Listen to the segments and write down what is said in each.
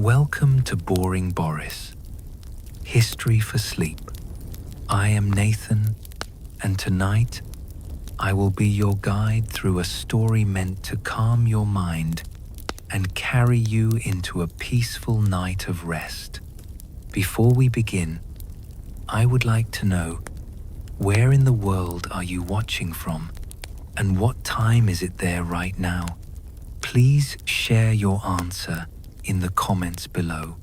Welcome to Boring Boris, History for Sleep. I am Nathan, and tonight I will be your guide through a story meant to calm your mind and carry you into a peaceful night of rest. Before we begin, I would like to know, where in the world are you watching from, and what time is it there right now? Please share your answer in the comments below.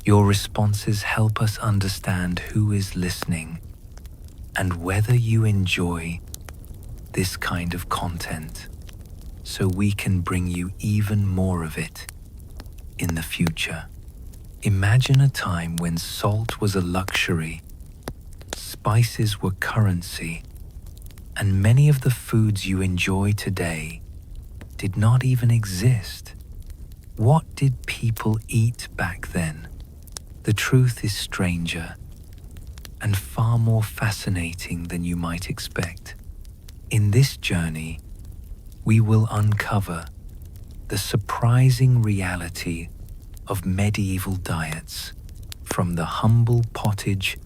Your responses help us understand who is listening and whether you enjoy this kind of content, so we can bring you even more of it in the future. Imagine a time when salt was a luxury, spices were currency, and many of the foods you enjoy today did not even exist. What did people eat back then? The truth is stranger and far more fascinating than you might expect. In this journey, we will uncover the surprising reality of medieval diets, from the humble pottage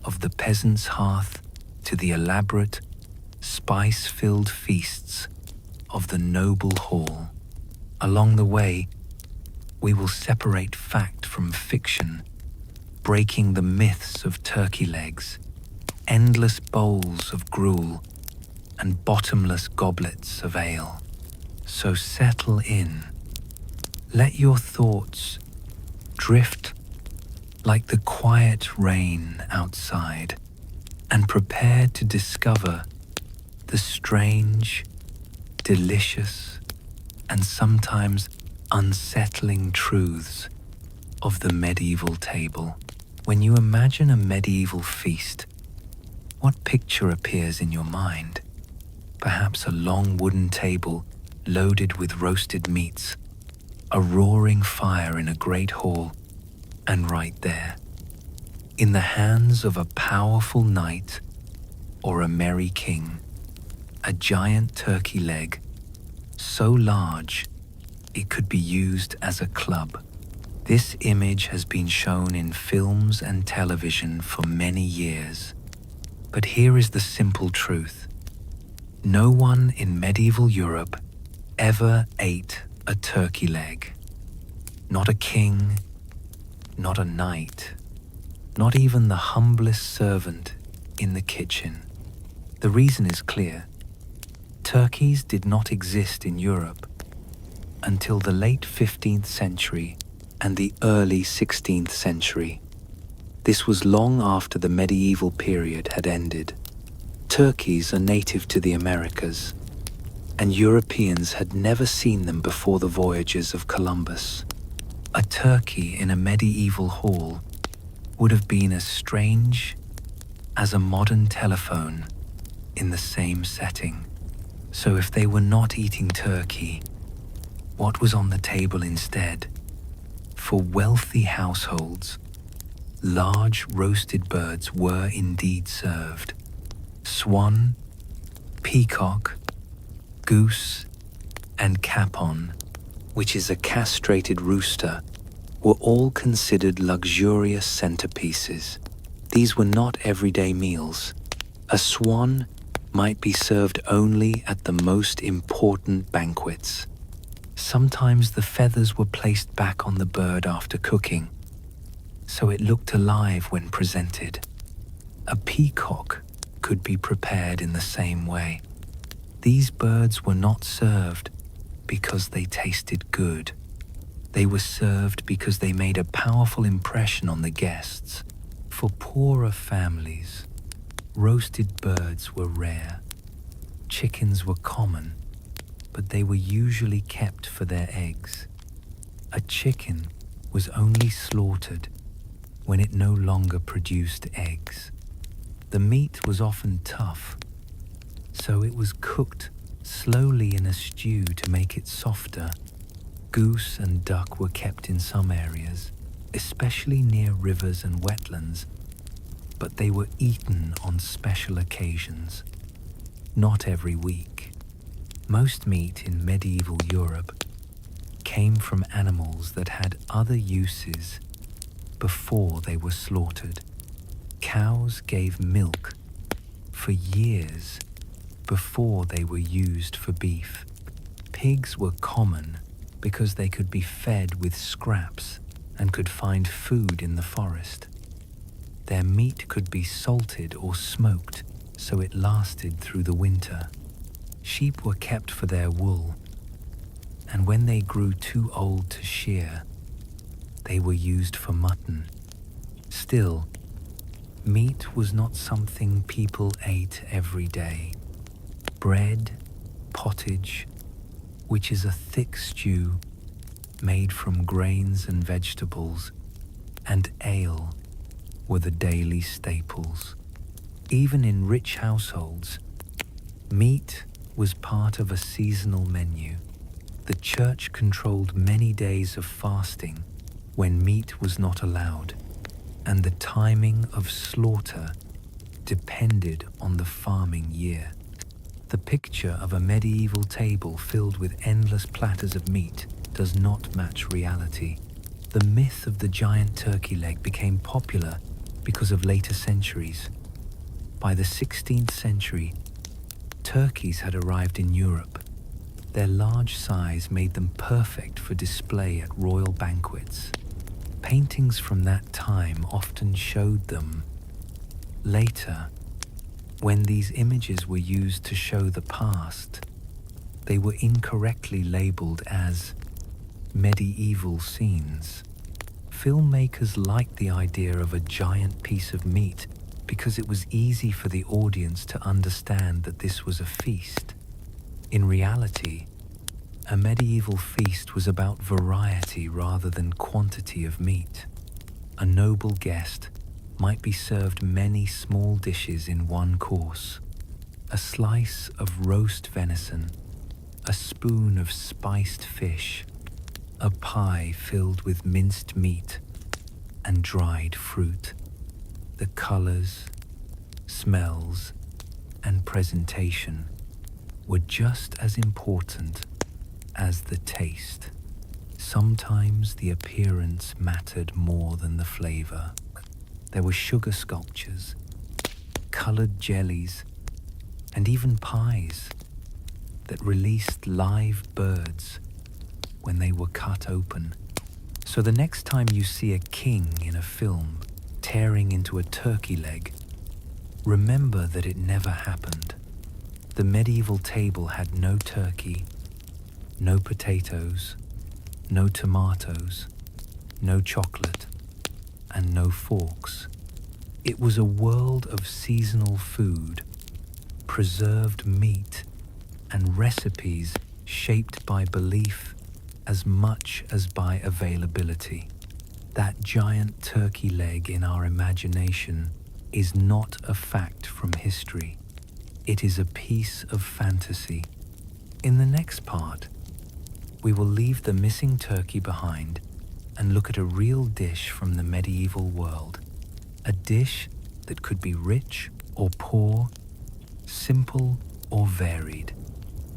of the peasant's hearth to the elaborate, spice-filled feasts of the noble hall. Along the way, we will separate fact from fiction, breaking the myths of turkey legs, endless bowls of gruel, and bottomless goblets of ale. So settle in. Let your thoughts drift like the quiet rain outside, and prepare to discover the strange, delicious, and sometimes unsettling truths of the medieval table. When you imagine a medieval feast, what picture appears in your mind? Perhaps a long wooden table loaded with roasted meats, a roaring fire in a great hall, and right there, in the hands of a powerful knight or a merry king, a giant turkey leg, so large it could be used as a club. This image has been shown in films and television for many years. But here is the simple truth. No one in medieval Europe ever ate a turkey leg. Not a king, not a knight, not even the humblest servant in the kitchen. The reason is clear. Turkeys did not exist in Europe until the late 15th century and the early 16th century. This was long after the medieval period had ended. Turkeys are native to the Americas, and Europeans had never seen them before the voyages of Columbus. A turkey in a medieval hall would have been as strange as a modern telephone in the same setting. So if they were not eating turkey, what was on the table instead? For wealthy households, large roasted birds were indeed served. Swan, peacock, goose, and capon, which is a castrated rooster, were all considered luxurious centerpieces. These were not everyday meals. A swan might be served only at the most important banquets. Sometimes the feathers were placed back on the bird after cooking, so it looked alive when presented. A peacock could be prepared in the same way. These birds were not served because they tasted good. They were served because they made a powerful impression on the guests. For poorer families, roasted birds were rare. Chickens were common, but they were usually kept for their eggs. A chicken was only slaughtered when it no longer produced eggs. The meat was often tough, so it was cooked slowly in a stew to make it softer. Goose and duck were kept in some areas, especially near rivers and wetlands, but they were eaten on special occasions, not every week. Most meat in medieval Europe came from animals that had other uses before they were slaughtered. Cows gave milk for years before they were used for beef. Pigs were common because they could be fed with scraps and could find food in the forest. Their meat could be salted or smoked so it lasted through the winter. Sheep were kept for their wool, and when they grew too old to shear, they were used for mutton. Still, meat was not something people ate every day. Bread, pottage, which is a thick stew made from grains and vegetables, and ale were the daily staples. Even in rich households, meat was part of a seasonal menu. The church controlled many days of fasting when meat was not allowed, and the timing of slaughter depended on the farming year. The picture of a medieval table filled with endless platters of meat does not match reality. The myth of the giant turkey leg became popular because of later centuries. By the 16th century, turkeys had arrived in Europe. Their large size made them perfect for display at royal banquets. Paintings from that time often showed them. Later, when these images were used to show the past, they were incorrectly labeled as medieval scenes. Filmmakers liked the idea of a giant piece of meat because it was easy for the audience to understand that this was a feast. In reality, a medieval feast was about variety rather than quantity of meat. A noble guest might be served many small dishes in one course: a slice of roast venison, a spoon of spiced fish, a pie filled with minced meat and dried fruit. The colors, smells, and presentation were just as important as the taste. Sometimes the appearance mattered more than the flavor. There were sugar sculptures, colored jellies, and even pies that released live birds when they were cut open. So the next time you see a king in a film tearing into a turkey leg, remember that it never happened. The medieval table had no turkey, no potatoes, no tomatoes, no chocolate, and no forks. It was a world of seasonal food, preserved meat, and recipes shaped by belief as much as by availability. That giant turkey leg in our imagination is not a fact from history. It is a piece of fantasy. In the next part, we will leave the missing turkey behind and look at a real dish from the medieval world. A dish that could be rich or poor, simple or varied.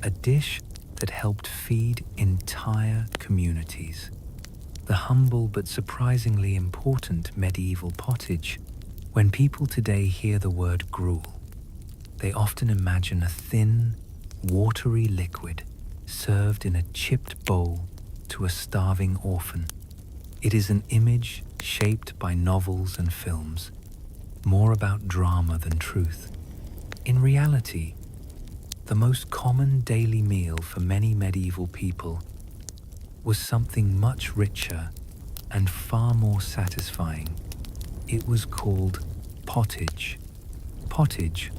A dish that helped feed entire communities. The humble but surprisingly important medieval pottage. When people today hear the word gruel, they often imagine a thin, watery liquid served in a chipped bowl to a starving orphan. It is an image shaped by novels and films, more about drama than truth. In reality, the most common daily meal for many medieval people was something much richer and far more satisfying. It was called pottage. Pottage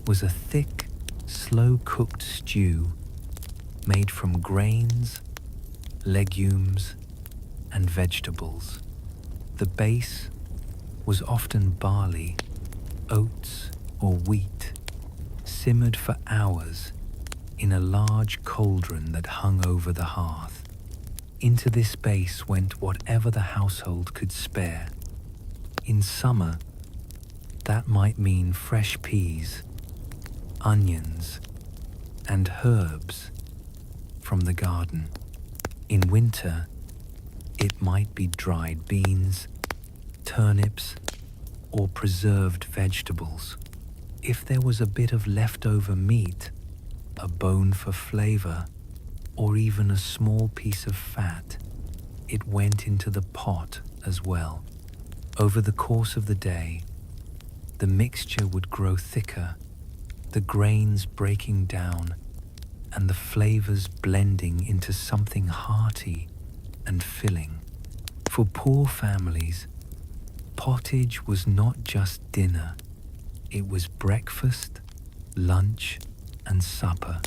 was a thick, slow-cooked stew made from grains, legumes, and vegetables. The base was often barley, oats, or wheat, simmered for hours in a large cauldron that hung over the hearth. Into this base went whatever the household could spare. In summer, that might mean fresh peas, onions, and herbs from the garden. In winter, it might be dried beans, turnips, or preserved vegetables. If there was a bit of leftover meat, a bone for flavor, or even a small piece of fat, it went into the pot as well. Over the course of the day, the mixture would grow thicker, the grains breaking down, and the flavors blending into something hearty and filling. For poor families, pottage was not just dinner, it was breakfast, lunch, and supper.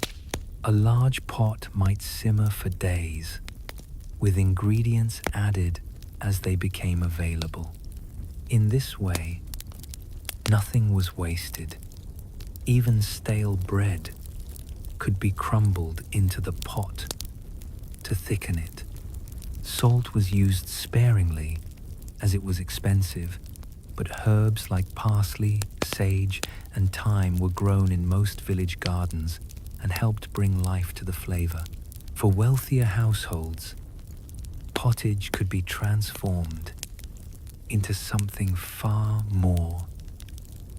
A large pot might simmer for days, with ingredients added as they became available. In this way, nothing was wasted. Even stale bread could be crumbled into the pot to thicken it. Salt was used sparingly as it was expensive, but herbs like parsley, sage, and thyme were grown in most village gardens and helped bring life to the flavor. For wealthier households, pottage could be transformed into something far more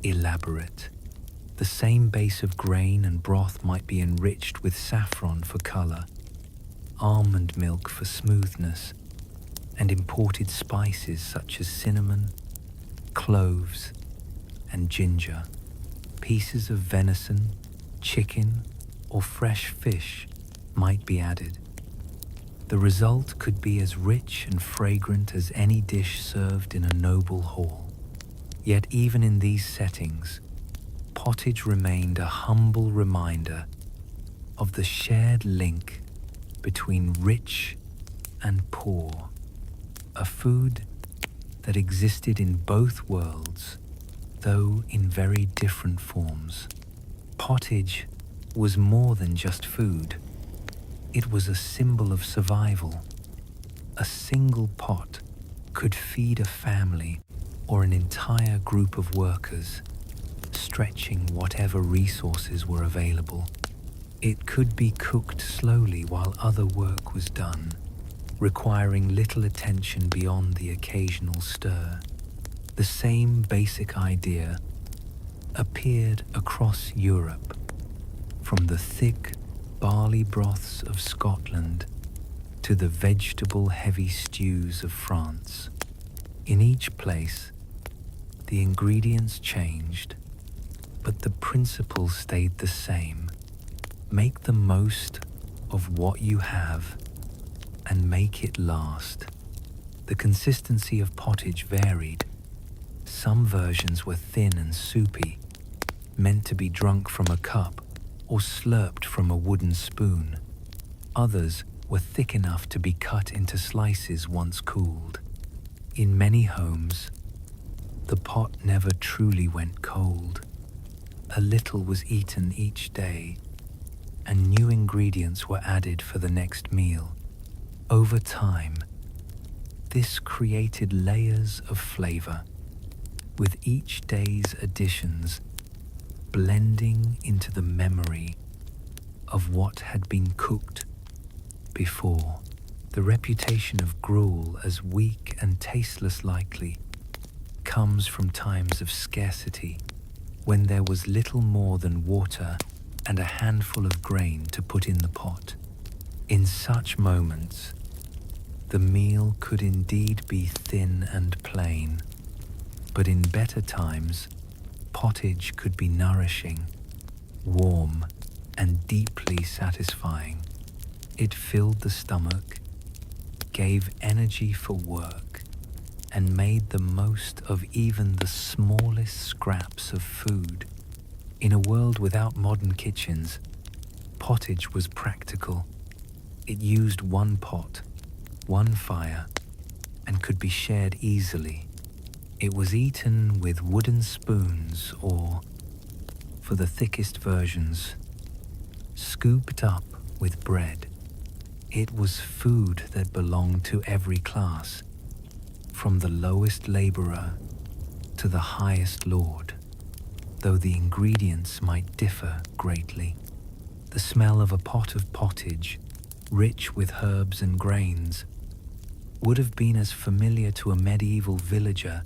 elaborate. The same base of grain and broth might be enriched with saffron for color, almond milk for smoothness, and imported spices such as cinnamon, cloves, and ginger. Pieces of venison, chicken, or fresh fish might be added. The result could be as rich and fragrant as any dish served in a noble hall. Yet even in these settings, pottage remained a humble reminder of the shared link between rich and poor, a food that existed in both worlds, though in very different forms. Pottage was more than just food. It was a symbol of survival. A single pot could feed a family or an entire group of workers, stretching whatever resources were available. It could be cooked slowly while other work was done, requiring little attention beyond the occasional stir. The same basic idea appeared across Europe, from the thick barley broths of Scotland to the vegetable-heavy stews of France. In each place, the ingredients changed, but the principle stayed the same. Make the most of what you have and make it last. The consistency of pottage varied. Some versions were thin and soupy, meant to be drunk from a cup or slurped from a wooden spoon. Others were thick enough to be cut into slices once cooled. In many homes, the pot never truly went cold. A little was eaten each day, and new ingredients were added for the next meal. Over time, this created layers of flavor, with each day's additions blending into the memory of what had been cooked before. The reputation of gruel as weak and tasteless likely comes from times of scarcity, when there was little more than water and a handful of grain to put in the pot. In such moments, the meal could indeed be thin and plain, but in better times, pottage could be nourishing, warm, and deeply satisfying. It filled the stomach, gave energy for work, and made the most of even the smallest scraps of food. In a world without modern kitchens, pottage was practical. It used one pot, one fire, and could be shared easily. It was eaten with wooden spoons or, for the thickest versions, scooped up with bread. It was food that belonged to every class, from the lowest laborer to the highest lord, though the ingredients might differ greatly. The smell of a pot of pottage rich with herbs and grains, would have been as familiar to a medieval villager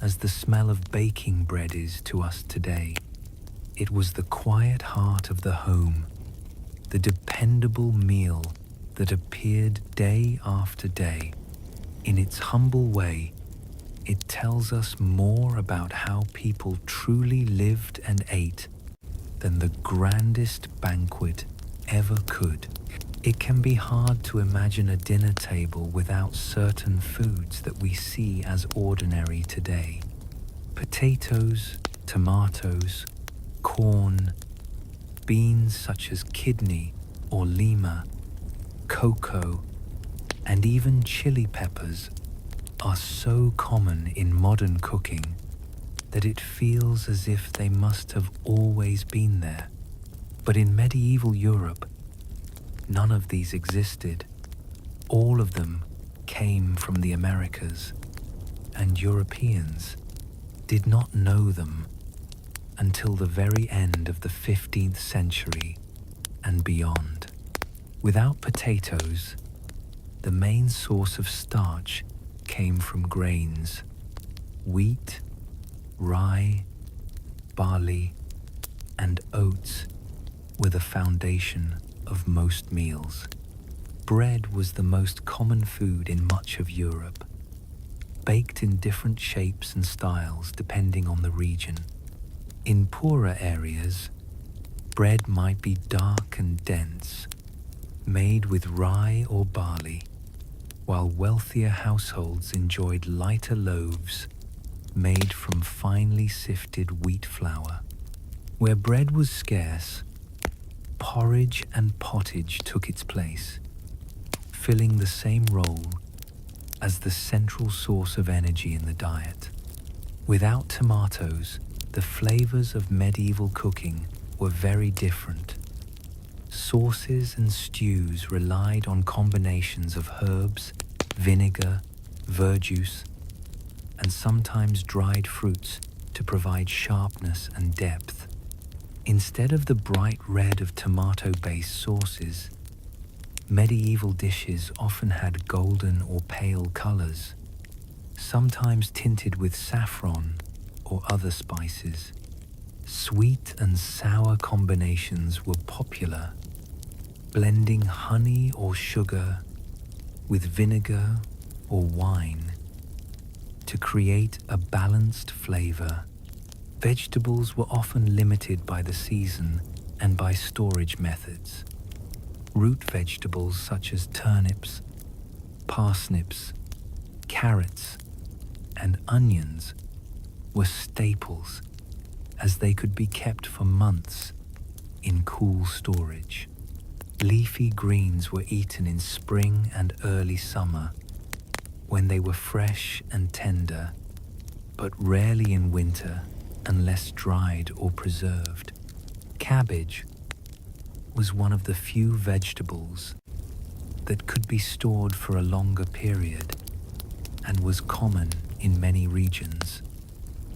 as the smell of baking bread is to us today. It was the quiet heart of the home, the dependable meal that appeared day after day. In its humble way, it tells us more about how people truly lived and ate than the grandest banquet ever could. It can be hard to imagine a dinner table without certain foods that we see as ordinary today. Potatoes, tomatoes, corn, beans such as kidney or lima, cocoa, and even chili peppers are so common in modern cooking that it feels as if they must have always been there. But in medieval Europe, none of these existed. All of them came from the Americas, and Europeans did not know them until the very end of the 15th century and beyond. Without potatoes, the main source of starch came from grains. Wheat, rye, barley, and oats were the foundation of most meals. Bread was the most common food in much of Europe, baked in different shapes and styles depending on the region. In poorer areas, bread might be dark and dense, made with rye or barley, while wealthier households enjoyed lighter loaves made from finely sifted wheat flour. Where bread was scarce, porridge and pottage took its place, filling the same role as the central source of energy in the diet. Without tomatoes, the flavors of medieval cooking were very different. Sauces and stews relied on combinations of herbs, vinegar, verjuice, and sometimes dried fruits to provide sharpness and depth. Instead of the bright red of tomato-based sauces, medieval dishes often had golden or pale colors, sometimes tinted with saffron or other spices. Sweet and sour combinations were popular, blending honey or sugar with vinegar or wine to create a balanced flavor. Vegetables were often limited by the season and by storage methods. Root vegetables such as turnips, parsnips, carrots, and onions were staples, as they could be kept for months in cool storage. Leafy greens were eaten in spring and early summer, when they were fresh and tender, but rarely in winter unless dried or preserved. Cabbage was one of the few vegetables that could be stored for a longer period and was common in many regions.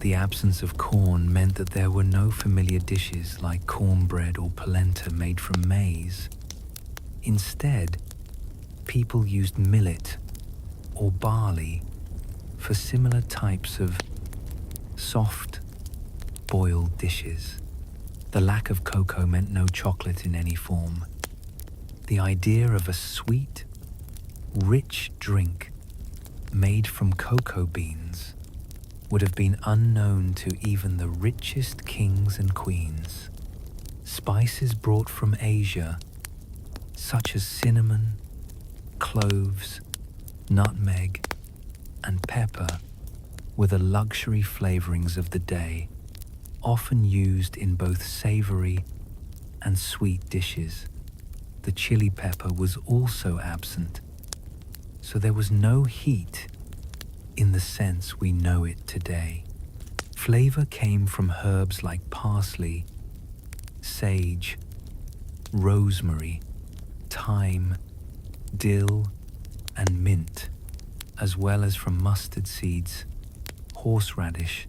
The absence of corn meant that there were no familiar dishes like cornbread or polenta made from maize. Instead, people used millet or barley for similar types of soft, boiled dishes. The lack of cocoa meant no chocolate in any form. The idea of a sweet, rich drink made from cocoa beans would have been unknown to even the richest kings and queens. Spices brought from Asia, such as cinnamon, cloves, nutmeg, and pepper, were the luxury flavorings of the day, often used in both savory and sweet dishes. The chili pepper was also absent, so there was no heat in the sense we know it today. Flavor came from herbs like parsley, sage, rosemary, thyme, dill, and mint, as well as from mustard seeds, horseradish,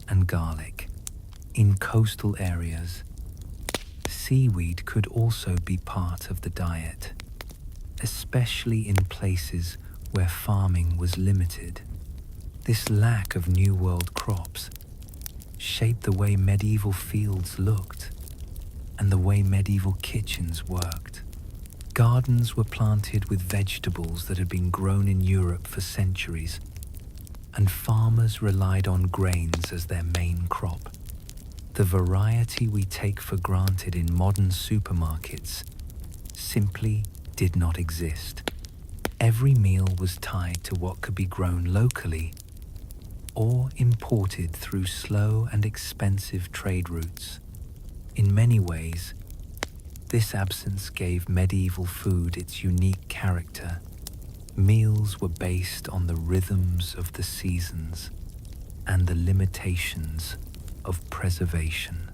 and garlic. In coastal areas, seaweed could also be part of the diet. especially in places where farming was limited. This lack of New World crops shaped the way medieval fields looked and the way medieval kitchens worked. Gardens were planted with vegetables that had been grown in Europe for centuries, and farmers relied on grains as their main crop. The variety we take for granted in modern supermarkets simply did not exist. Every meal was tied to what could be grown locally or imported through slow and expensive trade routes. In many ways, this absence gave medieval food its unique character. Meals were based on the rhythms of the seasons and the limitations of preservation.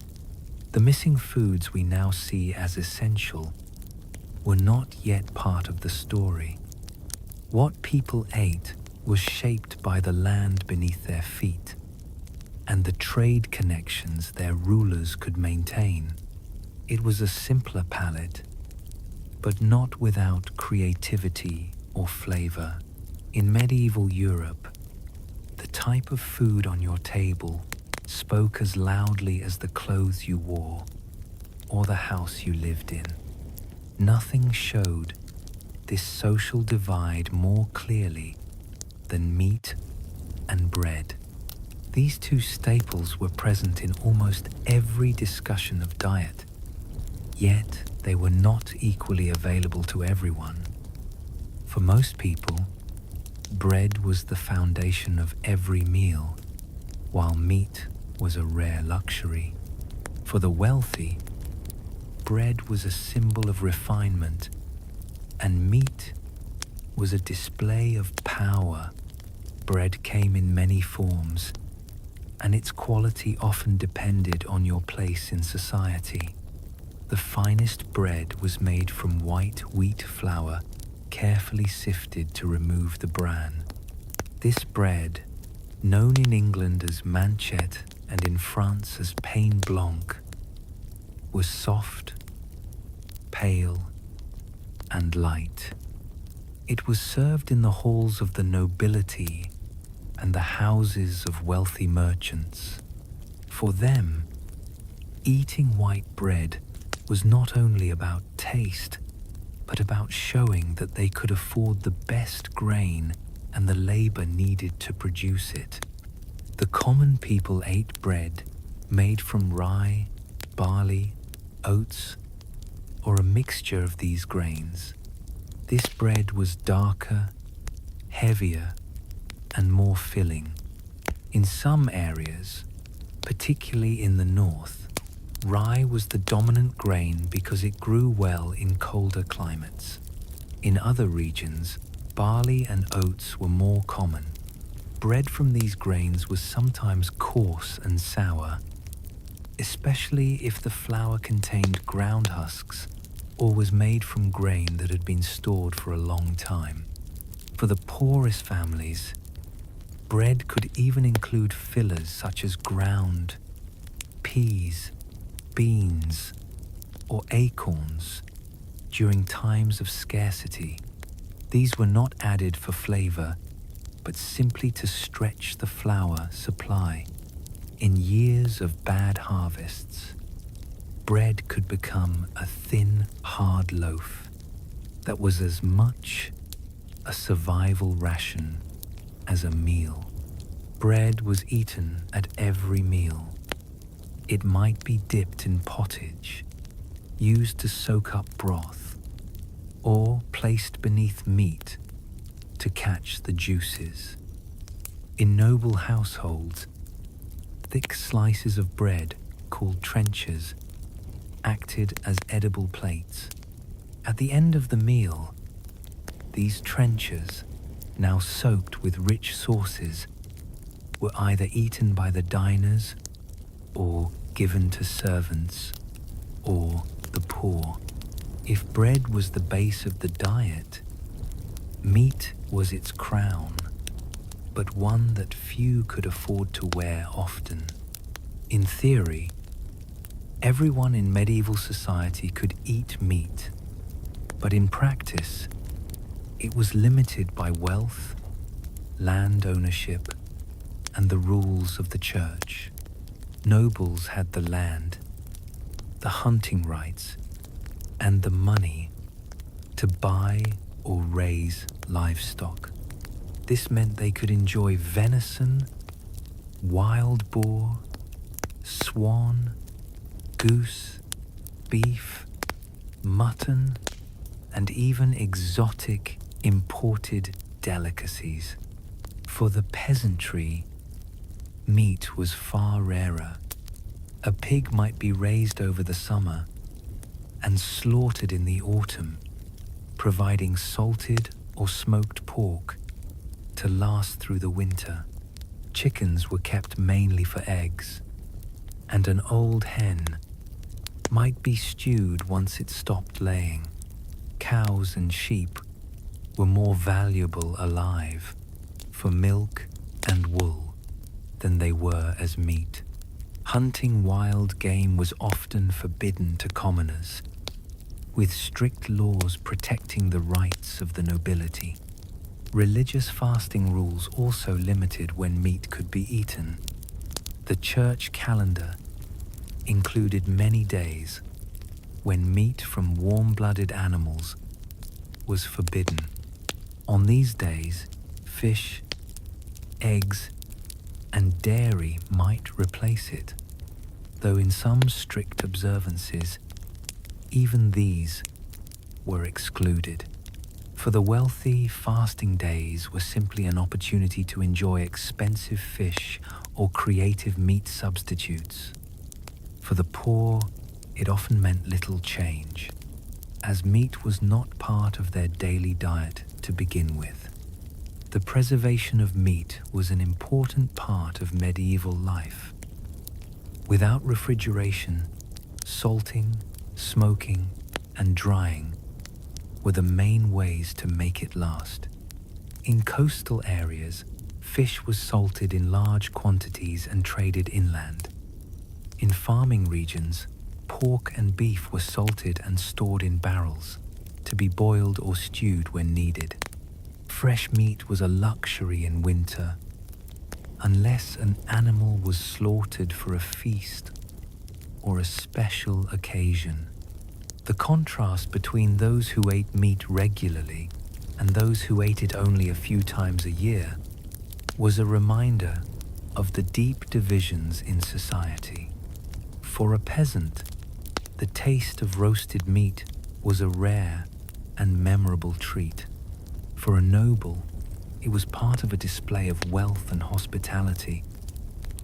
The missing foods we now see as essential were not yet part of the story. What people ate was shaped by the land beneath their feet and the trade connections their rulers could maintain. It was a simpler palate, but not without creativity or flavor. In medieval Europe, the type of food on your table spoke as loudly as the clothes you wore or the house you lived in. Nothing showed this social divide more clearly than meat and bread. These two staples were present in almost every discussion of diet, yet they were not equally available to everyone. For most people, bread was the foundation of every meal, while meat was a rare luxury. For the wealthy, bread was a symbol of refinement, and meat was a display of power. Bread came in many forms, and its quality often depended on your place in society. The finest bread was made from white wheat flour, carefully sifted to remove the bran. This bread, known in England as manchet and in France as pain blanc, was soft, pale, and light. It was served in the halls of the nobility and the houses of wealthy merchants. For them, eating white bread was not only about taste, but about showing that they could afford the best grain and the labor needed to produce it. The common people ate bread made from rye, barley, oats, or a mixture of these grains. This bread was darker, heavier, and more filling. In some areas, particularly in the north, rye was the dominant grain because it grew well in colder climates. In other regions, barley and oats were more common. Bread from these grains was sometimes coarse and sour, especially if the flour contained ground husks or was made from grain that had been stored for a long time. For the poorest families, bread could even include fillers such as ground peas, beans, or acorns during times of scarcity. These were not added for flavor, but simply to stretch the flour supply. In years of bad harvests, bread could become a thin, hard loaf that was as much a survival ration as a meal. Bread was eaten at every meal. It might be dipped in pottage, used to soak up broth, or placed beneath meat to catch the juices. In noble households, thick slices of bread, called trenchers, acted as edible plates. At the end of the meal, these trenchers, now soaked with rich sauces, were either eaten by the diners or given to servants or the poor. If bread was the base of the diet, meat was its crown, but one that few could afford to wear often. In theory, everyone in medieval society could eat meat, but in practice, It was limited by wealth, land ownership, and the rules of the church. Nobles had the land, the hunting rights, and the money to buy or raise livestock. This meant they could enjoy venison, wild boar, swan, goose, beef, mutton, and even exotic imported delicacies. For the peasantry, meat was far rarer. A pig might be raised over the summer and slaughtered in the autumn, providing salted or smoked pork to last through the winter. Chickens were kept mainly for eggs, and an old hen might be stewed once it stopped laying. Cows and sheep were more valuable alive for milk and wool than they were as meat. Hunting wild game was often forbidden to commoners, with strict laws protecting the rights of the nobility. Religious fasting rules also limited when meat could be eaten. The church calendar included many days when meat from warm-blooded animals was forbidden. On these days, fish, eggs, and dairy might replace it, though in some strict observances, even these were excluded. For the wealthy, fasting days were simply an opportunity to enjoy expensive fish or creative meat substitutes. For the poor, it often meant little change, as meat was not part of their daily diet to begin with. The preservation of meat was an important part of medieval life. Without refrigeration, salting, smoking, and drying were the main ways to make it last. In coastal areas, fish was salted in large quantities and traded inland. In farming regions, pork and beef were salted and stored in barrels to be boiled or stewed when needed. Fresh meat was a luxury in winter, unless an animal was slaughtered for a feast or a special occasion. The contrast between those who ate meat regularly and those who ate it only a few times a year was a reminder of the deep divisions in society. For a peasant, the taste of roasted meat was a rare and memorable treat. For a noble, it was part of a display of wealth and hospitality,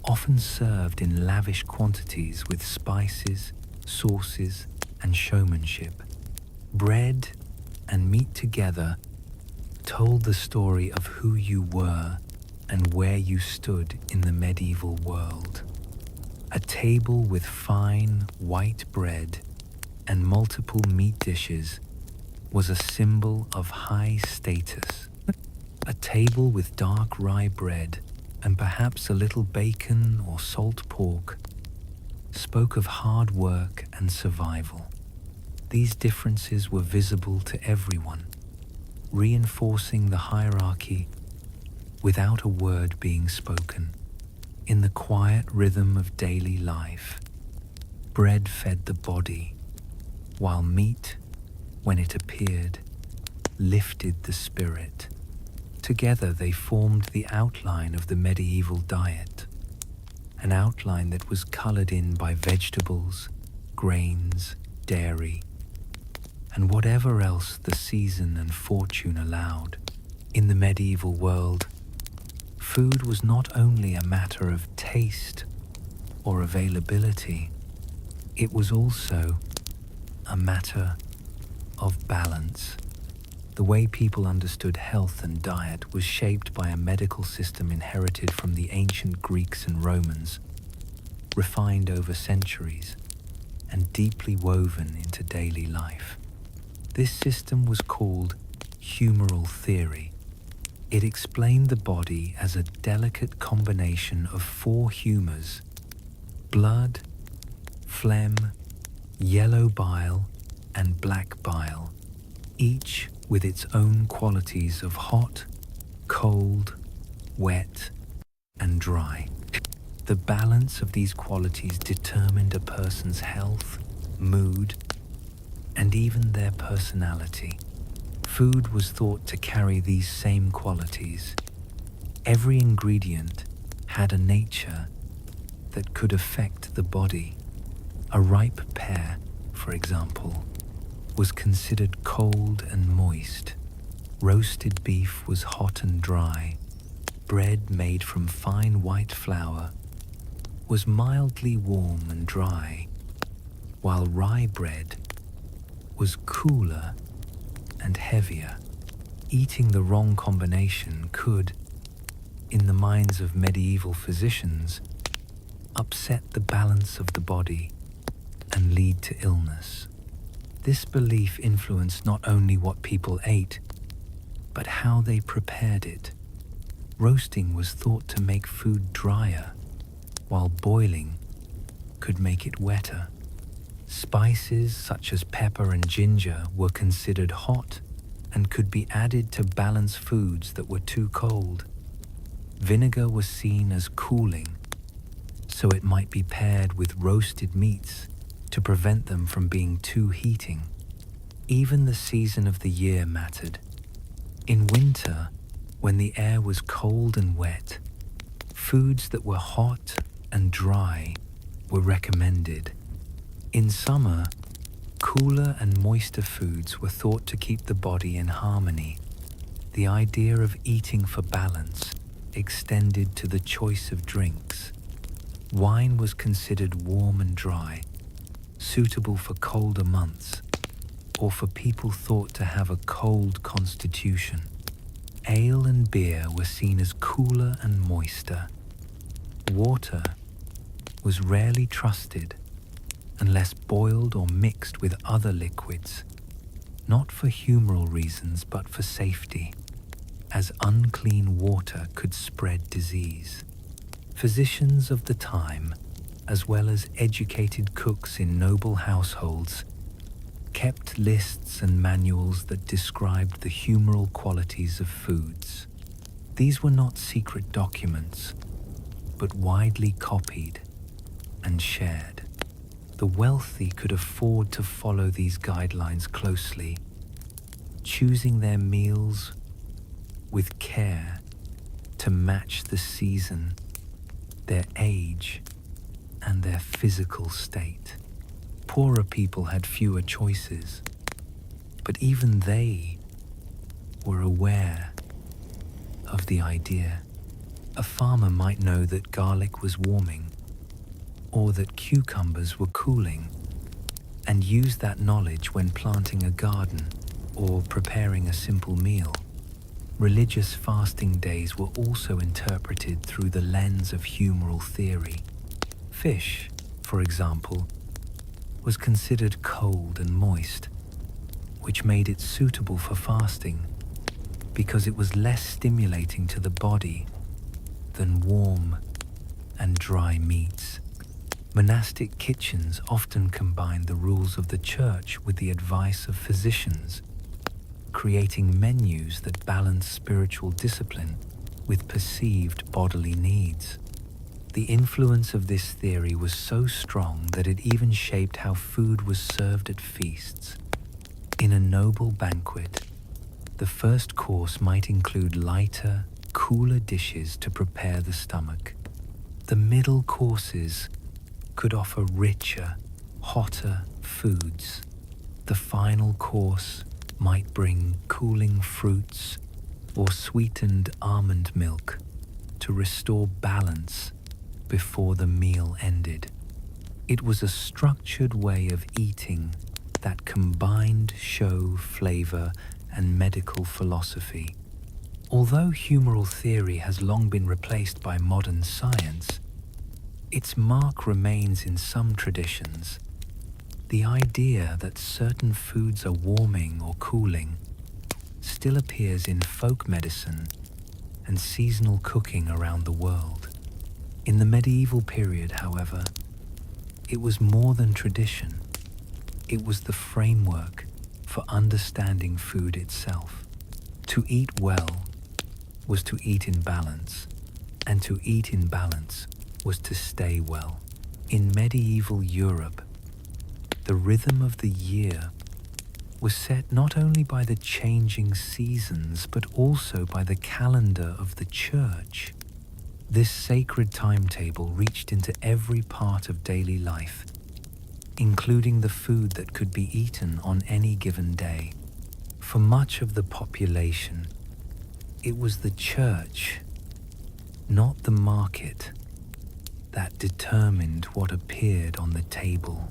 often served in lavish quantities with spices, sauces, and showmanship. Bread and meat together told the story of who you were and where you stood in the medieval world. A table with fine white bread and multiple meat dishes was a symbol of high status. A table with dark rye bread and perhaps a little bacon or salt pork spoke of hard work and survival. These differences were visible to everyone, reinforcing the hierarchy without a word being spoken. In the quiet rhythm of daily life, bread fed the body, while meat, when it appeared, lifted the spirit. Together they formed the outline of the medieval diet, an outline that was colored in by vegetables, grains, dairy, and whatever else the season and fortune allowed. In the medieval world, food was not only a matter of taste or availability, it was also a matter of balance. The way people understood health and diet was shaped by a medical system inherited from the ancient Greeks and Romans, refined over centuries, and deeply woven into daily life. This system was called humoral theory. It explained the body as a delicate combination of four humors: blood, phlegm, yellow bile, and black bile, each with its own qualities of hot, cold, wet, and dry. The balance of these qualities determined a person's health, mood, and even their personality. Food was thought to carry these same qualities. Every ingredient had a nature that could affect the body. A ripe pear, for example, was considered cold and moist. Roasted beef was hot and dry. Bread made from fine white flour was mildly warm and dry, while rye bread was cooler and heavier. Eating the wrong combination could, in the minds of medieval physicians, upset the balance of the body and lead to illness. This belief influenced not only what people ate, but how they prepared it. Roasting was thought to make food drier, while boiling could make it wetter. Spices such as pepper and ginger were considered hot and could be added to balance foods that were too cold. Vinegar was seen as cooling, so it might be paired with roasted meats to prevent them from being too heating. Even the season of the year mattered. In winter, when the air was cold and wet, foods that were hot and dry were recommended. In summer, cooler and moister foods were thought to keep the body in harmony. The idea of eating for balance extended to the choice of drinks. Wine was considered warm and dry, suitable for colder months, or for people thought to have a cold constitution. Ale and beer were seen as cooler and moister. Water was rarely trusted unless boiled or mixed with other liquids, not for humoral reasons but for safety, as unclean water could spread disease. Physicians of the time, as well as educated cooks in noble households, kept lists and manuals that described the humoral qualities of foods. These were not secret documents, but widely copied and shared. The wealthy could afford to follow these guidelines closely, choosing their meals with care to match the season, their age, and their physical state. Poorer people had fewer choices, but even they were aware of the idea. A farmer might know that garlic was warming, or that cucumbers were cooling, and use that knowledge when planting a garden or preparing a simple meal. Religious fasting days were also interpreted through the lens of humoral theory. Fish, for example, was considered cold and moist, which made it suitable for fasting because it was less stimulating to the body than warm and dry meats. Monastic kitchens often combined the rules of the church with the advice of physicians, creating menus that balance spiritual discipline with perceived bodily needs. The influence of this theory was so strong that it even shaped how food was served at feasts. In a noble banquet, the first course might include lighter, cooler dishes to prepare the stomach. The middle courses could offer richer, hotter foods. The final course might bring cooling fruits or sweetened almond milk to restore balance before the meal ended. It was a structured way of eating that combined show, flavor, and medical philosophy. Although humoral theory has long been replaced by modern science, its mark remains in some traditions. The idea that certain foods are warming or cooling still appears in folk medicine and seasonal cooking around the world. In the medieval period, however, it was more than tradition. It was the framework for understanding food itself. To eat well was to eat in balance, and to eat in balance was to stay well. In medieval Europe, the rhythm of the year was set not only by the changing seasons, but also by the calendar of the church. This sacred timetable reached into every part of daily life, including the food that could be eaten on any given day. For much of the population, it was the church, not the market, that determined what appeared on the table.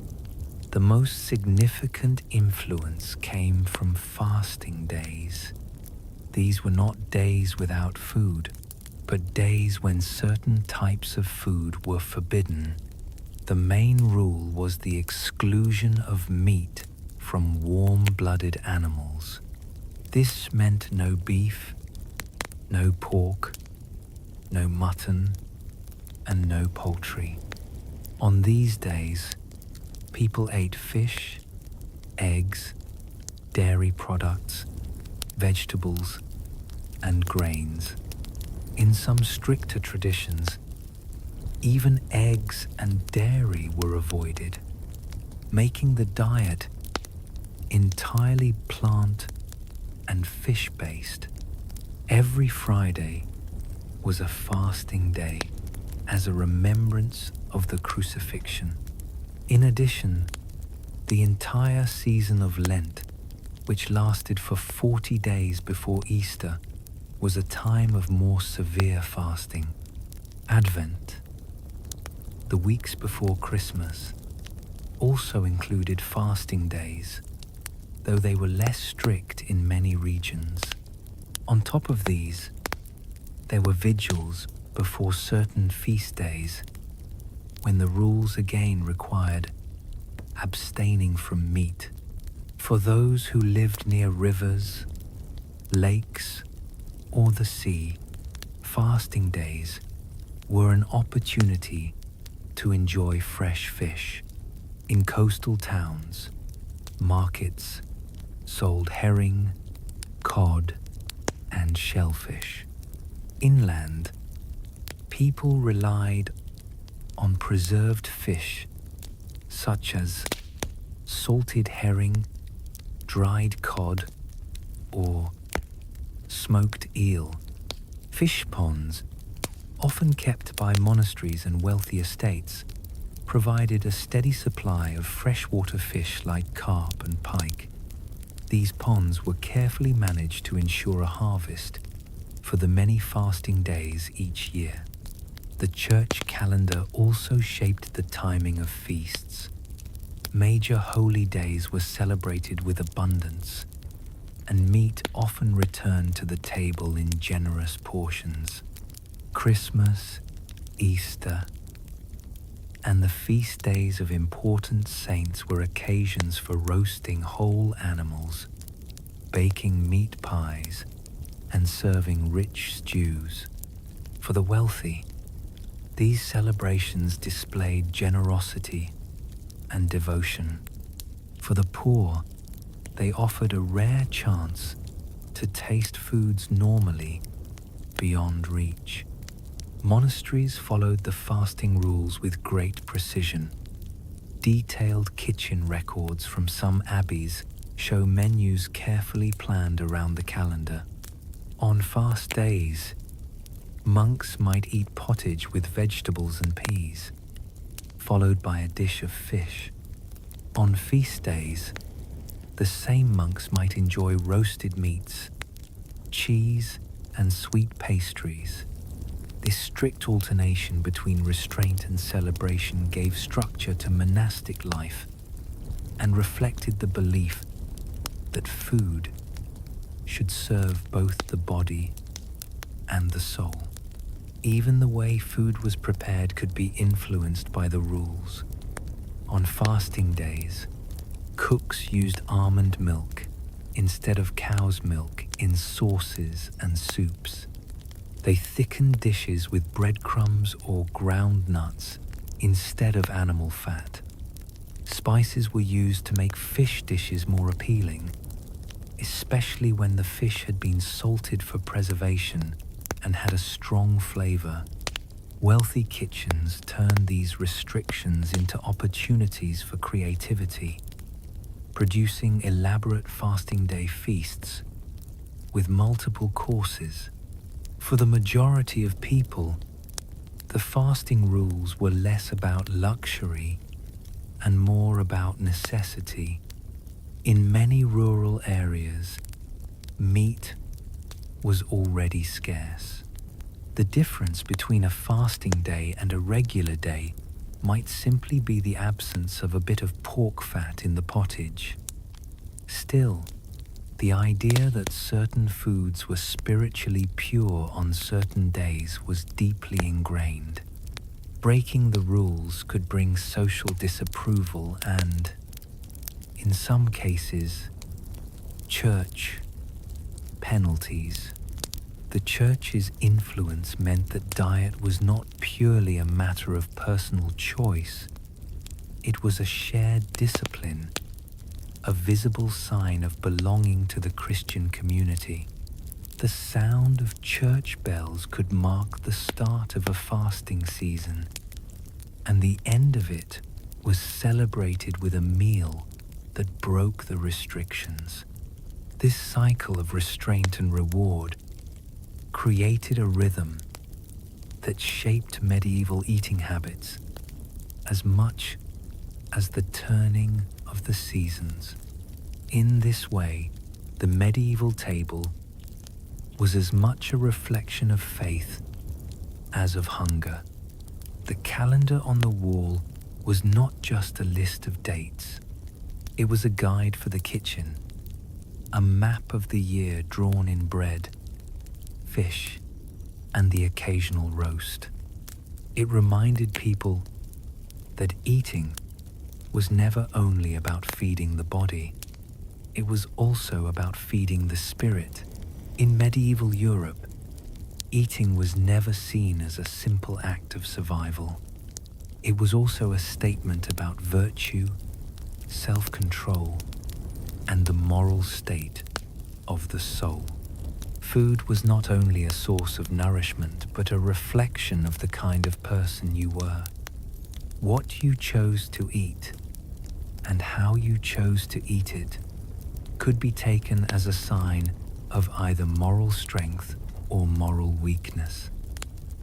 The most significant influence came from fasting days. These were not days without food, but days when certain types of food were forbidden. The main rule was the exclusion of meat from warm-blooded animals. This meant no beef, no pork, no mutton, and no poultry. On these days, people ate fish, eggs, dairy products, vegetables, and grains. In some stricter traditions, even eggs and dairy were avoided, making the diet entirely plant and fish-based. Every Friday was a fasting day as a remembrance of the crucifixion. In addition, the entire season of Lent, which lasted for 40 days before Easter, was a time of more severe fasting. Advent, the weeks before Christmas, also included fasting days, though they were less strict in many regions. On top of these, there were vigils before certain feast days, when the rules again required abstaining from meat. For those who lived near rivers, lakes, or the sea, fasting days were an opportunity to enjoy fresh fish. In coastal towns, markets sold herring, cod, and shellfish. Inland, people relied on preserved fish such as salted herring, dried cod, or smoked eel. Fish ponds, often kept by monasteries and wealthy estates, provided a steady supply of freshwater fish like carp and pike. These ponds were carefully managed to ensure a harvest for the many fasting days each year. The church calendar also shaped the timing of feasts. Major holy days were celebrated with abundance, and meat often returned to the table in generous portions. Christmas, Easter, and the feast days of important saints were occasions for roasting whole animals, baking meat pies, and serving rich stews. For the wealthy, these celebrations displayed generosity and devotion. For the poor, they offered a rare chance to taste foods normally beyond reach. Monasteries followed the fasting rules with great precision. Detailed kitchen records from some abbeys show menus carefully planned around the calendar. On fast days, monks might eat pottage with vegetables and peas, followed by a dish of fish. On feast days, the same monks might enjoy roasted meats, cheese, and sweet pastries. This strict alternation between restraint and celebration gave structure to monastic life and reflected the belief that food should serve both the body and the soul. Even the way food was prepared could be influenced by the rules. On fasting days, cooks used almond milk instead of cow's milk in sauces and soups. They thickened dishes with breadcrumbs or ground nuts instead of animal fat. Spices were used to make fish dishes more appealing, especially when the fish had been salted for preservation and had a strong flavor. Wealthy kitchens turned these restrictions into opportunities for creativity, producing elaborate fasting day feasts with multiple courses. For the majority of people, the fasting rules were less about luxury and more about necessity. In many rural areas, meat was already scarce. The difference between a fasting day and a regular day might simply be the absence of a bit of pork fat in the pottage. Still, the idea that certain foods were spiritually pure on certain days was deeply ingrained. Breaking the rules could bring social disapproval and, in some cases, church penalties. The church's influence meant that diet was not purely a matter of personal choice. It was a shared discipline, a visible sign of belonging to the Christian community. The sound of church bells could mark the start of a fasting season, and the end of it was celebrated with a meal that broke the restrictions. This cycle of restraint and reward created a rhythm that shaped medieval eating habits as much as the turning of the seasons. In this way, the medieval table was as much a reflection of faith as of hunger. The calendar on the wall was not just a list of dates. It was a guide for the kitchen, a map of the year drawn in bread, fish, and the occasional roast. It reminded people that eating was never only about feeding the body, it was also about feeding the spirit. In medieval Europe, eating was never seen as a simple act of survival. It was also a statement about virtue, self-control, and the moral state of the soul. Food was not only a source of nourishment, but a reflection of the kind of person you were. What you chose to eat and how you chose to eat it could be taken as a sign of either moral strength or moral weakness.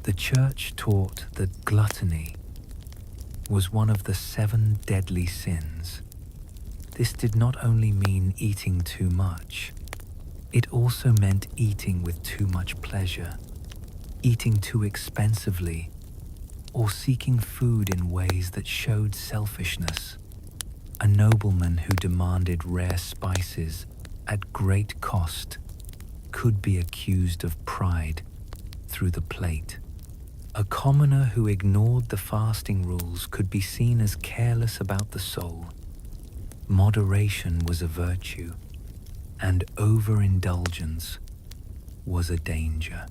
The church taught that gluttony was one of the 7 deadly sins. This did not only mean eating too much, it also meant eating with too much pleasure, eating too expensively, or seeking food in ways that showed selfishness. A nobleman who demanded rare spices at great cost could be accused of pride through the plate. A commoner who ignored the fasting rules could be seen as careless about the soul. Moderation was a virtue, and overindulgence was a danger.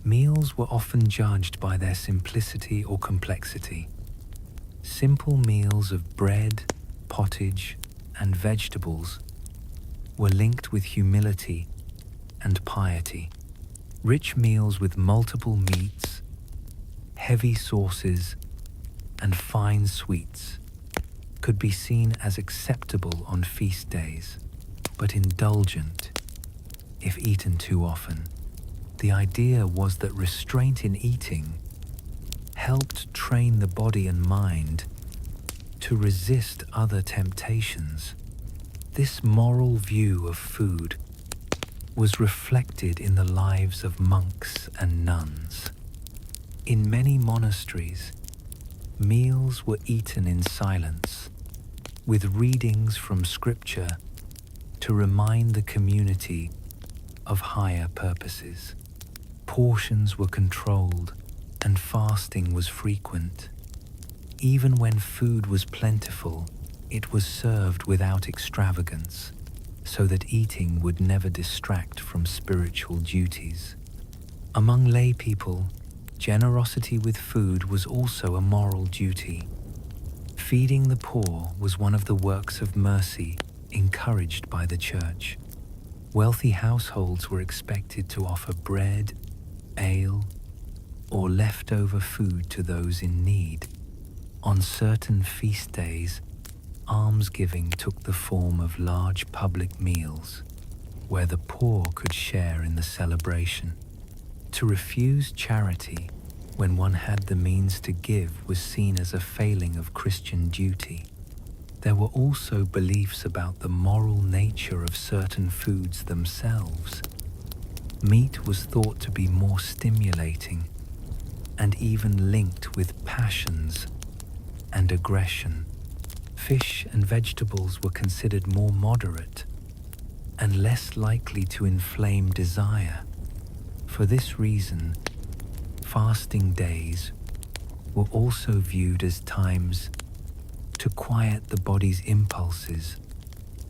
Meals were often judged by their simplicity or complexity. Simple meals of bread, pottage, and vegetables were linked with humility and piety. Rich meals with multiple meats, heavy sauces, and fine sweets could be seen as acceptable on feast days, but indulgent if eaten too often. The idea was that restraint in eating helped train the body and mind to resist other temptations. This moral view of food was reflected in the lives of monks and nuns. In many monasteries, meals were eaten in silence, with readings from scripture to remind the community of higher purposes. Portions were controlled and fasting was frequent. Even when food was plentiful, it was served without extravagance, so that eating would never distract from spiritual duties. Among lay people, generosity with food was also a moral duty. Feeding the poor was one of the works of mercy encouraged by the church. Wealthy households were expected to offer bread, ale, or leftover food to those in need. On certain feast days, almsgiving took the form of large public meals, where the poor could share in the celebration. To refuse charity when one had the means to give was seen as a failing of Christian duty. There were also beliefs about the moral nature of certain foods themselves. Meat was thought to be more stimulating and even linked with passions and aggression. Fish and vegetables were considered more moderate and less likely to inflame desire. For this reason, fasting days were also viewed as times to quiet the body's impulses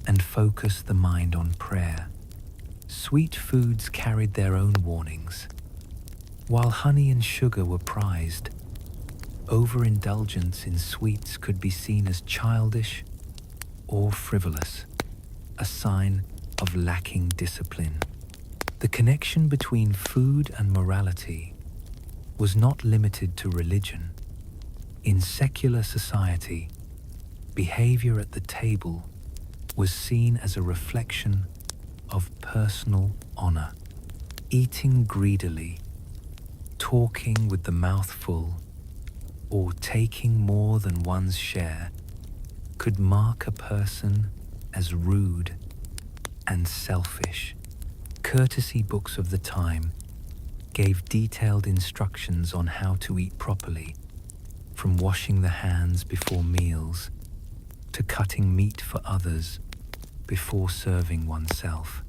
and focus the mind on prayer. Sweet foods carried their own warnings. While honey and sugar were prized, overindulgence in sweets could be seen as childish or frivolous, a sign of lacking discipline. The connection between food and morality was not limited to religion. In secular society, behavior at the table was seen as a reflection of personal honor. Eating greedily, talking with the mouth full, or taking more than one's share could mark a person as rude and selfish. Courtesy books of the time gave detailed instructions on how to eat properly, from washing the hands before meals to cutting meat for others before serving oneself.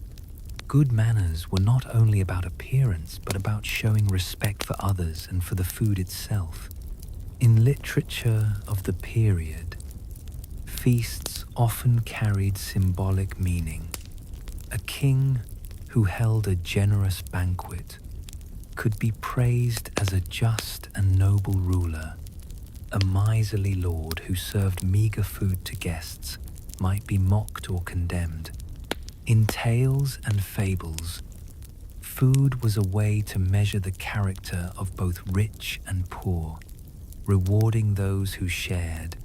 Good manners were not only about appearance, but about showing respect for others and for the food itself. In literature of the period, feasts often carried symbolic meaning. A king who held a generous banquet could be praised as a just and noble ruler. A miserly lord who served meager food to guests might be mocked or condemned. In tales and fables, food was a way to measure the character of both rich and poor, rewarding those who shared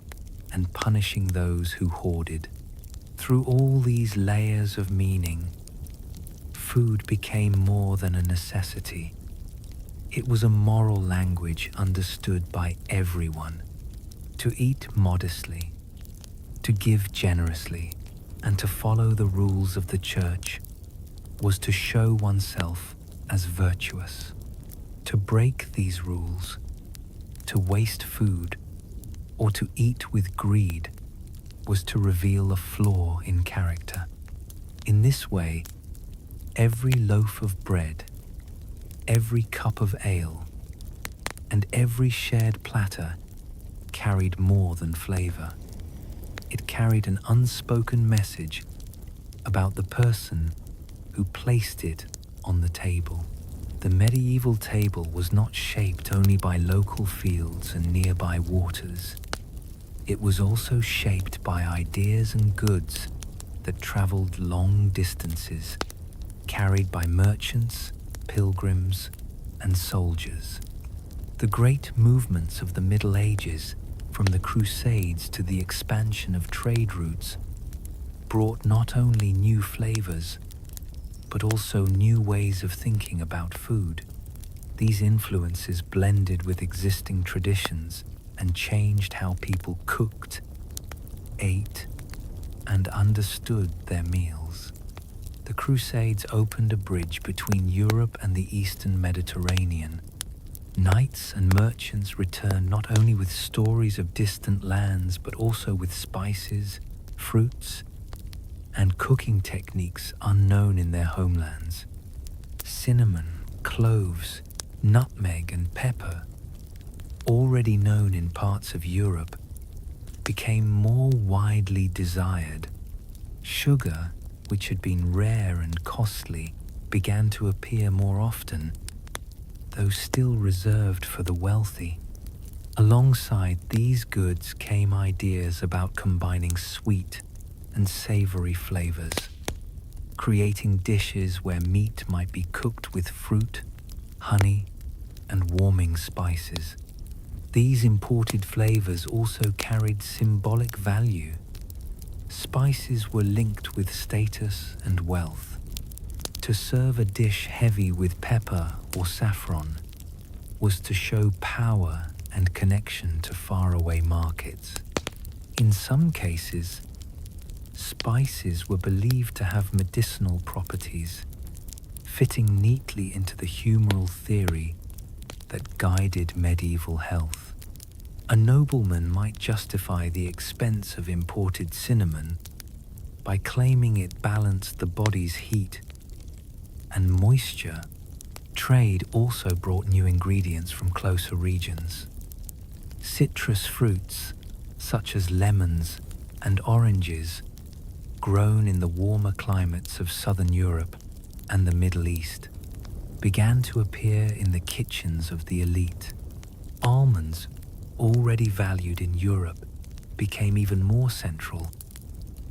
and punishing those who hoarded. Through all these layers of meaning, food became more than a necessity. It was a moral language understood by everyone. To eat modestly, to give generously, and to follow the rules of the church was to show oneself as virtuous. To break these rules, to waste food, or to eat with greed was to reveal a flaw in character. In this way, every loaf of bread, every cup of ale, and every shared platter carried more than flavor. It carried an unspoken message about the person who placed it on the table. The medieval table was not shaped only by local fields and nearby waters. It was also shaped by ideas and goods that traveled long distances, carried by merchants, pilgrims, and soldiers. The great movements of the Middle Ages, from the Crusades to the expansion of trade routes, brought not only new flavors, but also new ways of thinking about food. These influences blended with existing traditions and changed how people cooked, ate, and understood their meals. The Crusades opened a bridge between Europe and the Eastern Mediterranean. Knights and merchants returned not only with stories of distant lands, but also with spices, fruits, and cooking techniques unknown in their homelands. Cinnamon, cloves, nutmeg, and pepper, already known in parts of Europe, became more widely desired. Sugar, which had been rare and costly, began to appear more often, though still reserved for the wealthy. Alongside these goods came ideas about combining sweet and savory flavors. creating dishes where meat might be cooked with fruit, honey, and warming spices. These imported flavors also carried symbolic value. Spices were linked with status and wealth. To serve a dish heavy with pepper or saffron was to show power and connection to faraway markets. In some cases, spices were believed to have medicinal properties, fitting neatly into the humoral theory that guided medieval health. A nobleman might justify the expense of imported cinnamon by claiming it balanced the body's heat and moisture. Trade also brought new ingredients from closer regions. Citrus fruits, such as lemons and oranges, grown in the warmer climates of southern Europe and the Middle East, began to appear in the kitchens of the elite. Almonds, already valued in Europe, became even more central,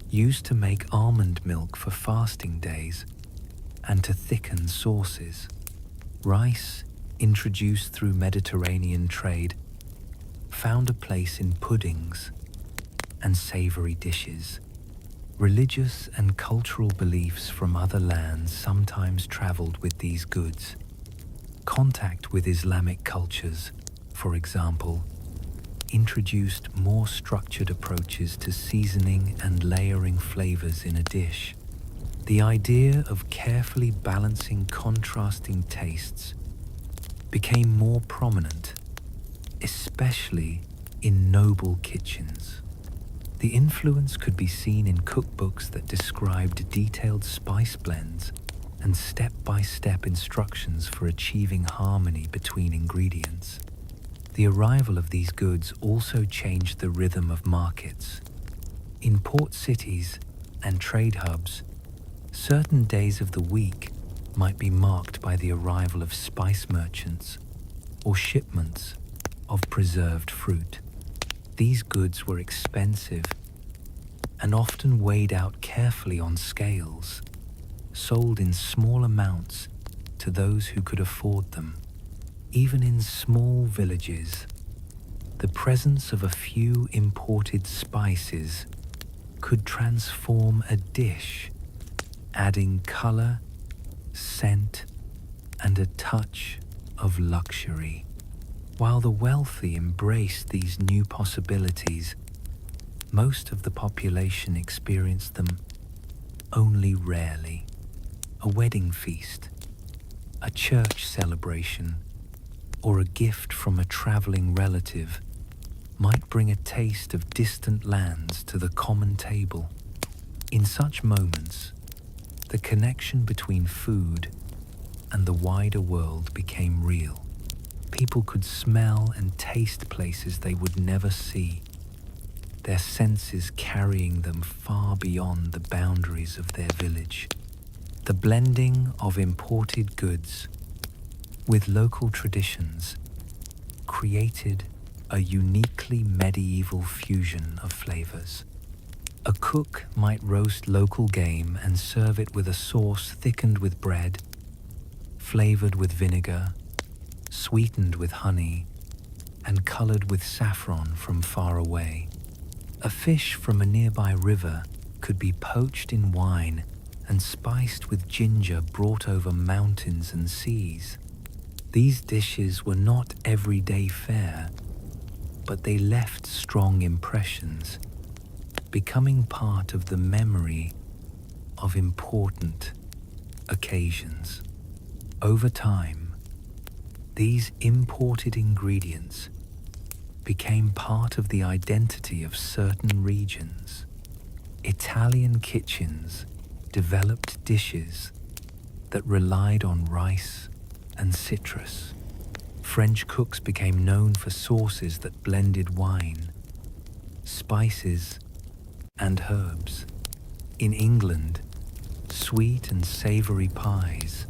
used to make almond milk for fasting days and to thicken sauces. Rice, introduced through Mediterranean trade, found a place in puddings and savory dishes. Religious and cultural beliefs from other lands sometimes traveled with these goods. Contact with Islamic cultures, for example, introduced more structured approaches to seasoning and layering flavors in a dish. The idea of carefully balancing contrasting tastes became more prominent, especially in noble kitchens. The influence could be seen in cookbooks that described detailed spice blends and step-by-step instructions for achieving harmony between ingredients. The arrival of these goods also changed the rhythm of markets. In port cities and trade hubs, certain days of the week might be marked by the arrival of spice merchants or shipments of preserved fruit. These goods were expensive and often weighed out carefully on scales, sold in small amounts to those who could afford them. Even in small villages, the presence of a few imported spices could transform a dish, adding color, scent, and a touch of luxury. While the wealthy embraced these new possibilities, most of the population experienced them only rarely. A wedding feast, a church celebration, or a gift from a traveling relative might bring a taste of distant lands to the common table. In such moments, the connection between food and the wider world became real. People could smell and taste places they would never see, their senses carrying them far beyond the boundaries of their village. The blending of imported goods with local traditions created a uniquely medieval fusion of flavors. A cook might roast local game and serve it with a sauce thickened with bread, flavored with vinegar, sweetened with honey, and colored with saffron from far away. A fish from a nearby river could be poached in wine and spiced with ginger brought over mountains and seas. These dishes were not everyday fare, but they left strong impressions, becoming part of the memory of important occasions. Over time, these imported ingredients became part of the identity of certain regions. Italian kitchens developed dishes that relied on rice and citrus. French cooks became known for sauces that blended wine, spices, and herbs. In England, sweet and savory pies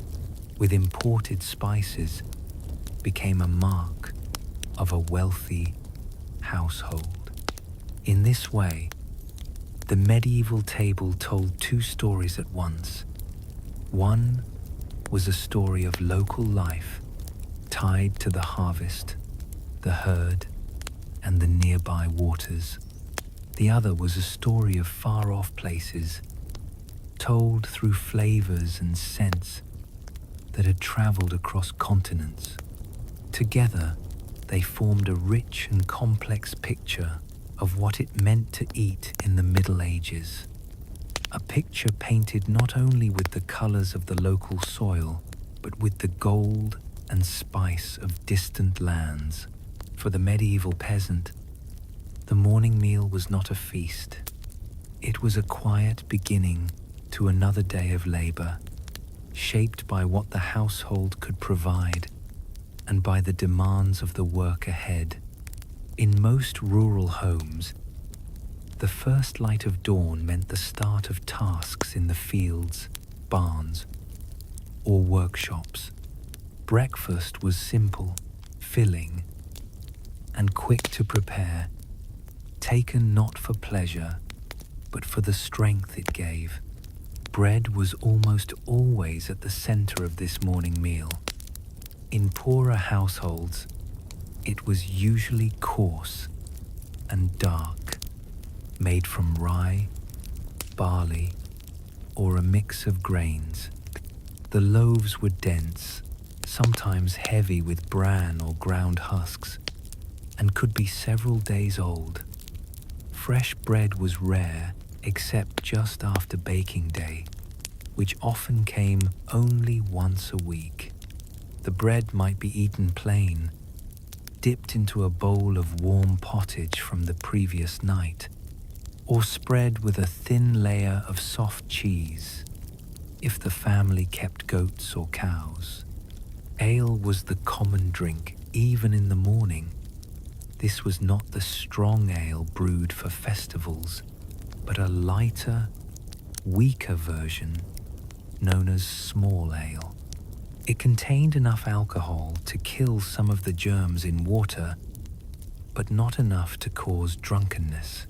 with imported spices became a mark of a wealthy household. In this way, the medieval table told two stories at once: One was a story of local life tied to the harvest, the herd, and the nearby waters. The other was a story of far-off places, told through flavors and scents that had traveled across continents. Together, they formed a rich and complex picture of what it meant to eat in the Middle Ages. A picture painted not only with the colors of the local soil, but with the gold and spice of distant lands. For the medieval peasant, the morning meal was not a feast. It was a quiet beginning to another day of labor, shaped by what the household could provide and by the demands of the work ahead. In most rural homes, the first light of dawn meant the start of tasks in the fields, barns, or workshops. Breakfast was simple, filling, and quick to prepare, taken not for pleasure, but for the strength it gave. Bread was almost always at the center of this morning meal. In poorer households, it was usually coarse and dark, made from rye, barley, or a mix of grains. The loaves were dense, sometimes heavy with bran or ground husks, and could be several days old. Fresh bread was rare, except just after baking day, which often came only once a week. The bread might be eaten plain, dipped into a bowl of warm pottage from the previous night, or spread with a thin layer of soft cheese, if the family kept goats or cows. Ale was the common drink, even in the morning. This was not the strong ale brewed for festivals, but a lighter, weaker version known as small ale. It contained enough alcohol to kill some of the germs in water, but not enough to cause drunkenness.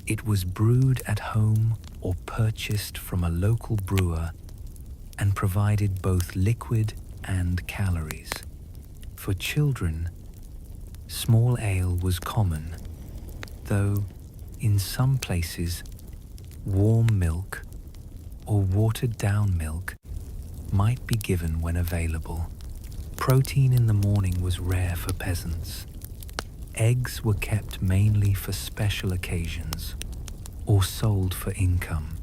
It was brewed at home or purchased from a local brewer and provided both liquid and calories. For children, small ale was common, though in some places, warm milk or watered-down milk might be given when available. Protein in the morning was rare for peasants. Eggs were kept mainly for special occasions or sold for income.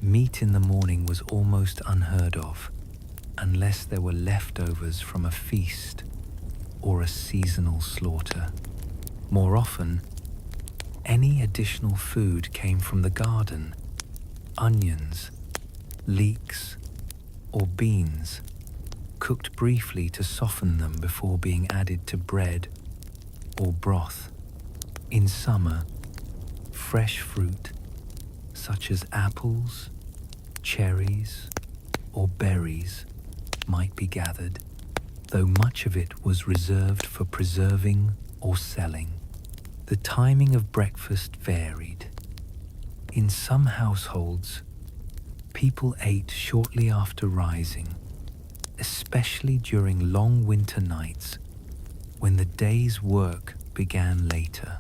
Meat in the morning was almost unheard of, unless there were leftovers from a feast or a seasonal slaughter. More often, any additional food came from the garden: onions, leeks, or beans, cooked briefly to soften them before being added to bread or broth. In summer, fresh fruit, such as apples, cherries, or berries, might be gathered, though much of it was reserved for preserving or selling. The timing of breakfast varied. In some households, people ate shortly after rising, especially during long winter nights when the day's work began later.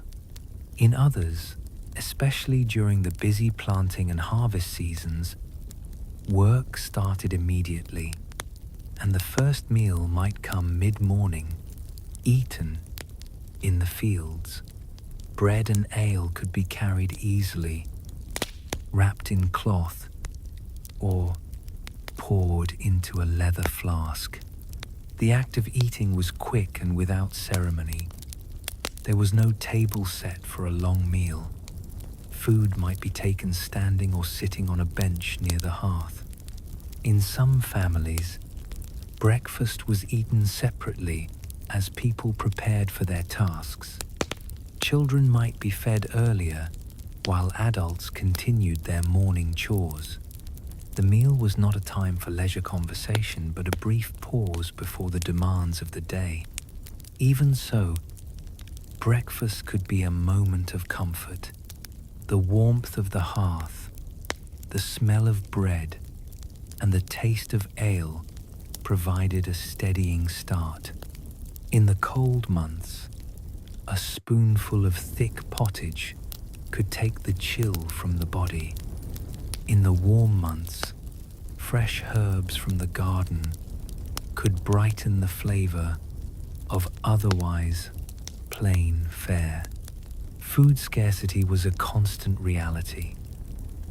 In others, especially during the busy planting and harvest seasons, work started immediately, and the first meal might come mid-morning, eaten in the fields. Bread and ale could be carried easily, wrapped in cloth, or poured into a leather flask. The act of eating was quick and without ceremony. There was no table set for a long meal. Food might be taken standing or sitting on a bench near the hearth. In some families, breakfast was eaten separately as people prepared for their tasks. Children might be fed earlier, while adults continued their morning chores. The meal was not a time for leisure conversation, but a brief pause before the demands of the day. Even so, breakfast could be a moment of comfort. The warmth of the hearth, the smell of bread, and the taste of ale provided a steadying start. In the cold months, a spoonful of thick pottage could take the chill from the body. In the warm months, fresh herbs from the garden could brighten the flavor of otherwise plain fare. Food scarcity was a constant reality.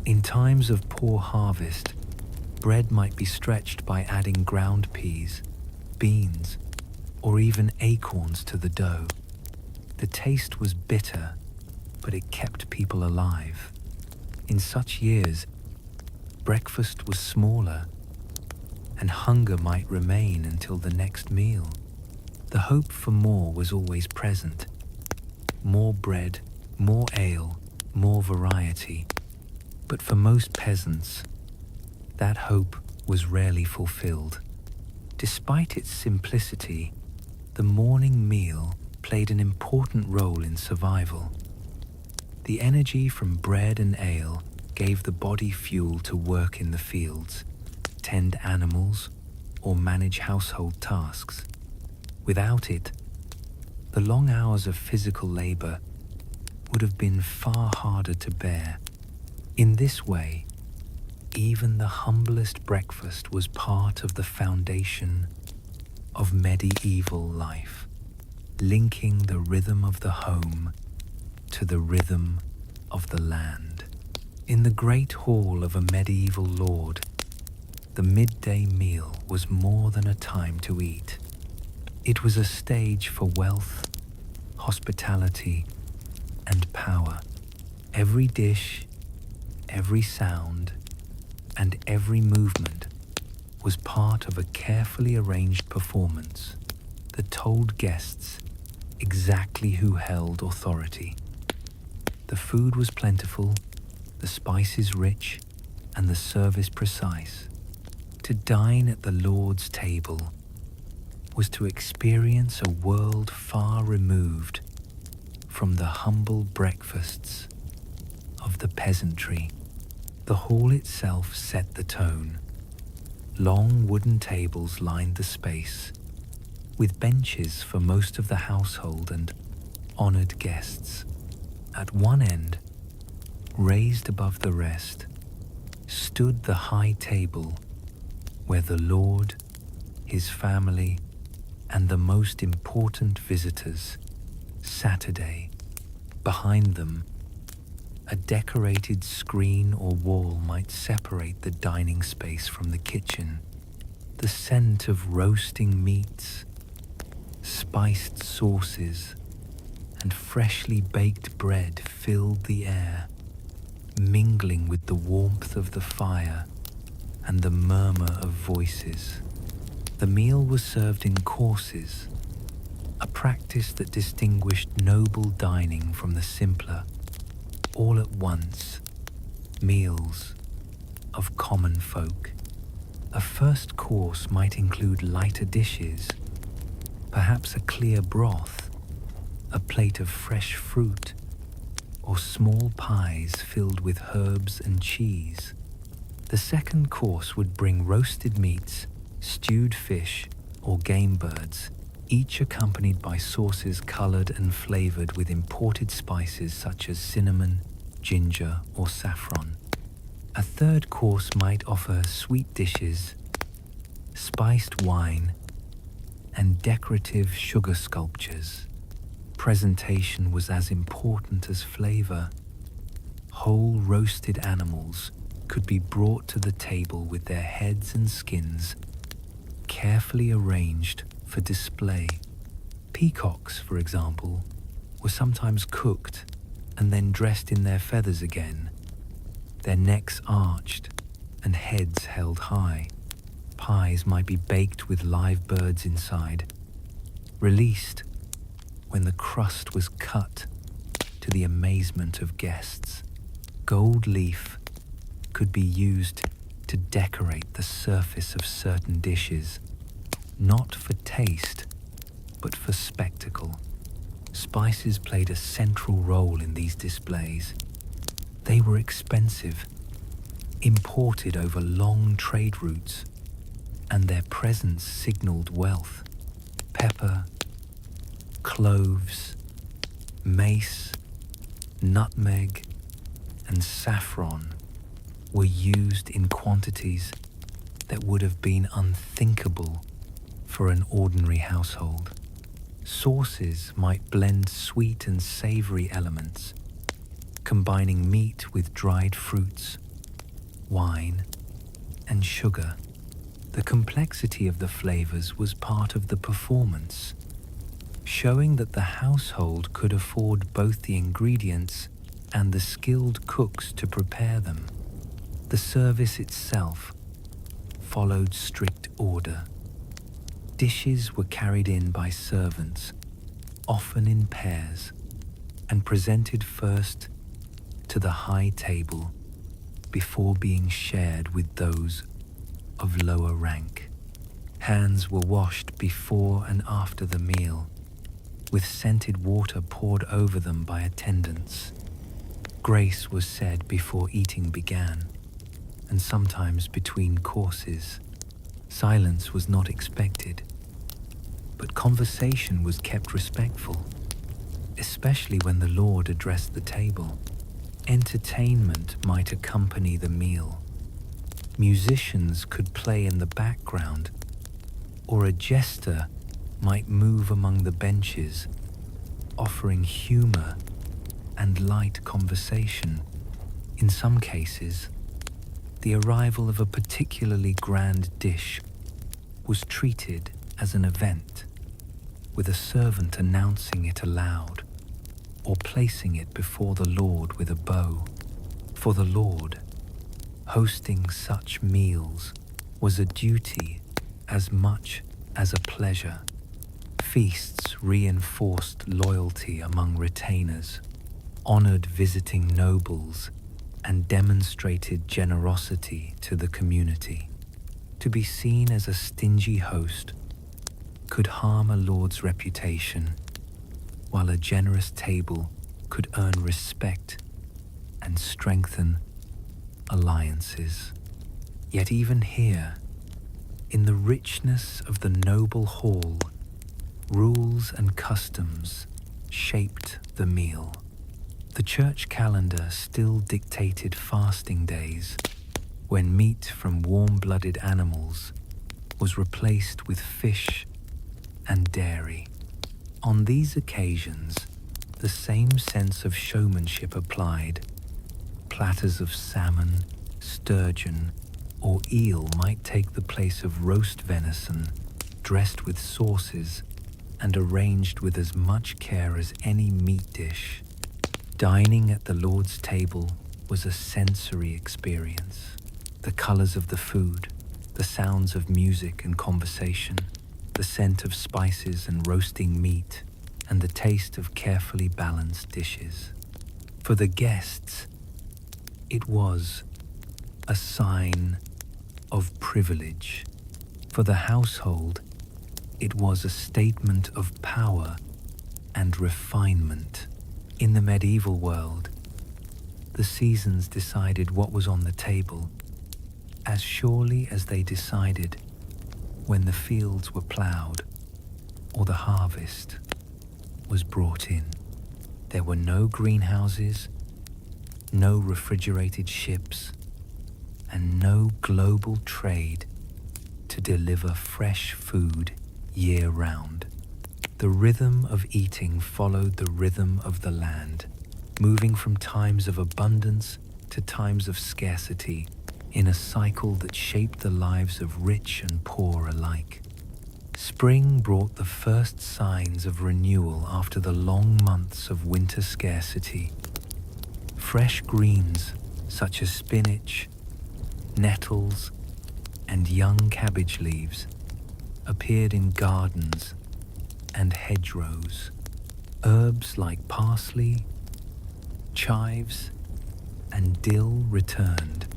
In times of poor harvest, bread might be stretched by adding ground peas, beans, or even acorns to the dough. The taste was bitter, but it kept people alive. In such years, breakfast was smaller, and hunger might remain until the next meal. The hope for more was always present. More bread, more ale, more variety. But for most peasants, that hope was rarely fulfilled. Despite its simplicity, the morning meal played an important role in survival. The energy from bread and ale gave the body fuel to work in the fields, tend animals, or manage household tasks. Without it, the long hours of physical labor would have been far harder to bear. In this way, even the humblest breakfast was part of the foundation of medieval life, linking the rhythm of the home to the rhythm of the land. In the great hall of a medieval lord, the midday meal was more than a time to eat. It was a stage for wealth, hospitality, and power. Every dish, every sound, and every movement was part of a carefully arranged performance that told guests exactly who held authority. The food was plentiful, the spices rich, and the service precise. To dine at the Lord's table was to experience a world far removed from the humble breakfasts of the peasantry. The hall itself set the tone. Long wooden tables lined the space, with benches for most of the household and honored guests. At one end, raised above the rest, stood the high table where the Lord, his family, and the most important visitors Saturday. Behind them, a decorated screen or wall might separate the dining space from the kitchen. The scent of roasting meats, spiced sauces, and freshly baked bread filled the air, mingling with the warmth of the fire and the murmur of voices. The meal was served in courses, a practice that distinguished noble dining from the simpler, all at once, meals of common folk. A first course might include lighter dishes, perhaps a clear broth, a plate of fresh fruit, or small pies filled with herbs and cheese. The second course would bring roasted meats, stewed fish, or game birds, each accompanied by sauces colored and flavored with imported spices such as cinnamon, ginger, or saffron. A third course might offer sweet dishes, spiced wine, and decorative sugar sculptures. Presentation was as important as flavor. Whole roasted animals could be brought to the table with their heads and skins carefully arranged for display. Peacocks, for example, were sometimes cooked and then dressed in their feathers again, their necks arched and heads held high. Pies might be baked with live birds inside, released when the crust was cut to the amazement of guests. Gold leaf could be used to decorate the surface of certain dishes, not for taste, but for spectacle. Spices played a central role in these displays. They were expensive, imported over long trade routes, and their presence signaled wealth. Pepper, cloves, mace, nutmeg, and saffron were used in quantities that would have been unthinkable for an ordinary household. Sauces might blend sweet and savory elements, combining meat with dried fruits, wine, and sugar. The complexity of the flavors was part of the performance, showing that the household could afford both the ingredients and the skilled cooks to prepare them. The service itself followed strict order. Dishes were carried in by servants, often in pairs, and presented first to the high table before being shared with those of lower rank. Hands were washed before and after the meal, with scented water poured over them by attendants. Grace was said before eating began, and sometimes between courses. Silence was not expected, but conversation was kept respectful, especially when the Lord addressed the table. Entertainment might accompany the meal. Musicians could play in the background, or a jester might move among the benches, offering humor and light conversation. In some cases, the arrival of a particularly grand dish was treated as an event, with a servant announcing it aloud or placing it before the Lord with a bow. For the Lord, hosting such meals was a duty as much as a pleasure. Feasts reinforced loyalty among retainers, honored visiting nobles, and demonstrated generosity to the community. To be seen as a stingy host could harm a lord's reputation, while a generous table could earn respect and strengthen alliances. Yet even here, in the richness of the noble hall, rules and customs shaped the meal. The church calendar still dictated fasting days, when meat from warm-blooded animals was replaced with fish and dairy. On these occasions, the same sense of showmanship applied. Platters of salmon, sturgeon, or eel might take the place of roast venison, dressed with sauces and arranged with as much care as any meat dish. Dining at the Lord's table was a sensory experience. The colors of the food, the sounds of music and conversation, the scent of spices and roasting meat, and the taste of carefully balanced dishes. For the guests, it was a sign of privilege. For the household, it was a statement of power and refinement. In the medieval world, the seasons decided what was on the table, as surely as they decided when the fields were ploughed or the harvest was brought in. There were no greenhouses, no refrigerated ships, and no global trade to deliver fresh food year-round. The rhythm of eating followed the rhythm of the land, moving from times of abundance to times of scarcity in a cycle that shaped the lives of rich and poor alike. Spring brought the first signs of renewal after the long months of winter scarcity. Fresh greens such as spinach, nettles, and young cabbage leaves appeared in gardens and hedgerows. Herbs like parsley, chives, and dill returned,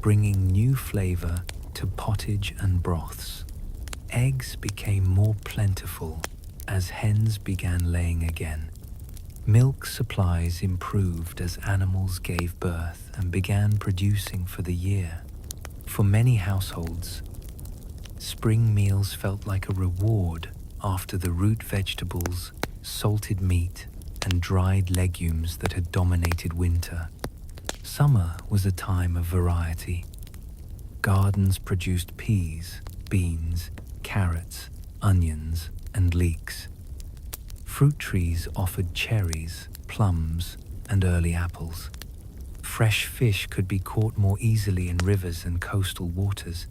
bringing new flavor to pottage and broths. Eggs became more plentiful as hens began laying again, Milk supplies improved as animals gave birth and began producing for the year. For many households, spring meals felt like a reward after the root vegetables, salted meat, and dried legumes that had dominated winter. Summer was a time of variety. Gardens produced peas, beans, carrots, onions, and leeks. Fruit trees offered cherries, plums, and early apples. Fresh fish could be caught more easily in rivers and coastal waters.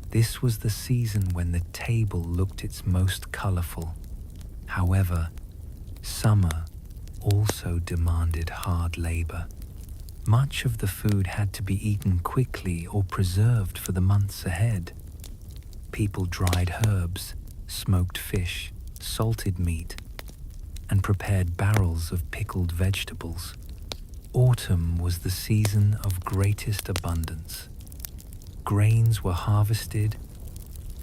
This was the season when the table looked its most colorful. However, summer also demanded hard labor. Much of the food had to be eaten quickly or preserved for the months ahead. People dried herbs, smoked fish, salted meat, and prepared barrels of pickled vegetables. Autumn was the season of greatest abundance. Grains were harvested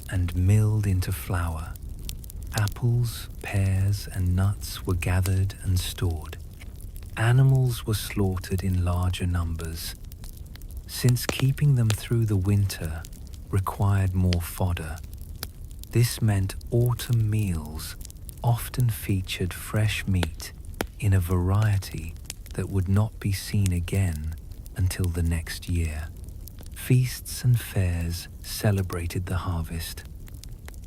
and milled into flour. Apples, pears, and nuts were gathered and stored. Animals were slaughtered in larger numbers, since keeping them through the winter required more fodder. This meant autumn meals often featured fresh meat in a variety that would not be seen again until the next year. Feasts and fairs celebrated the harvest,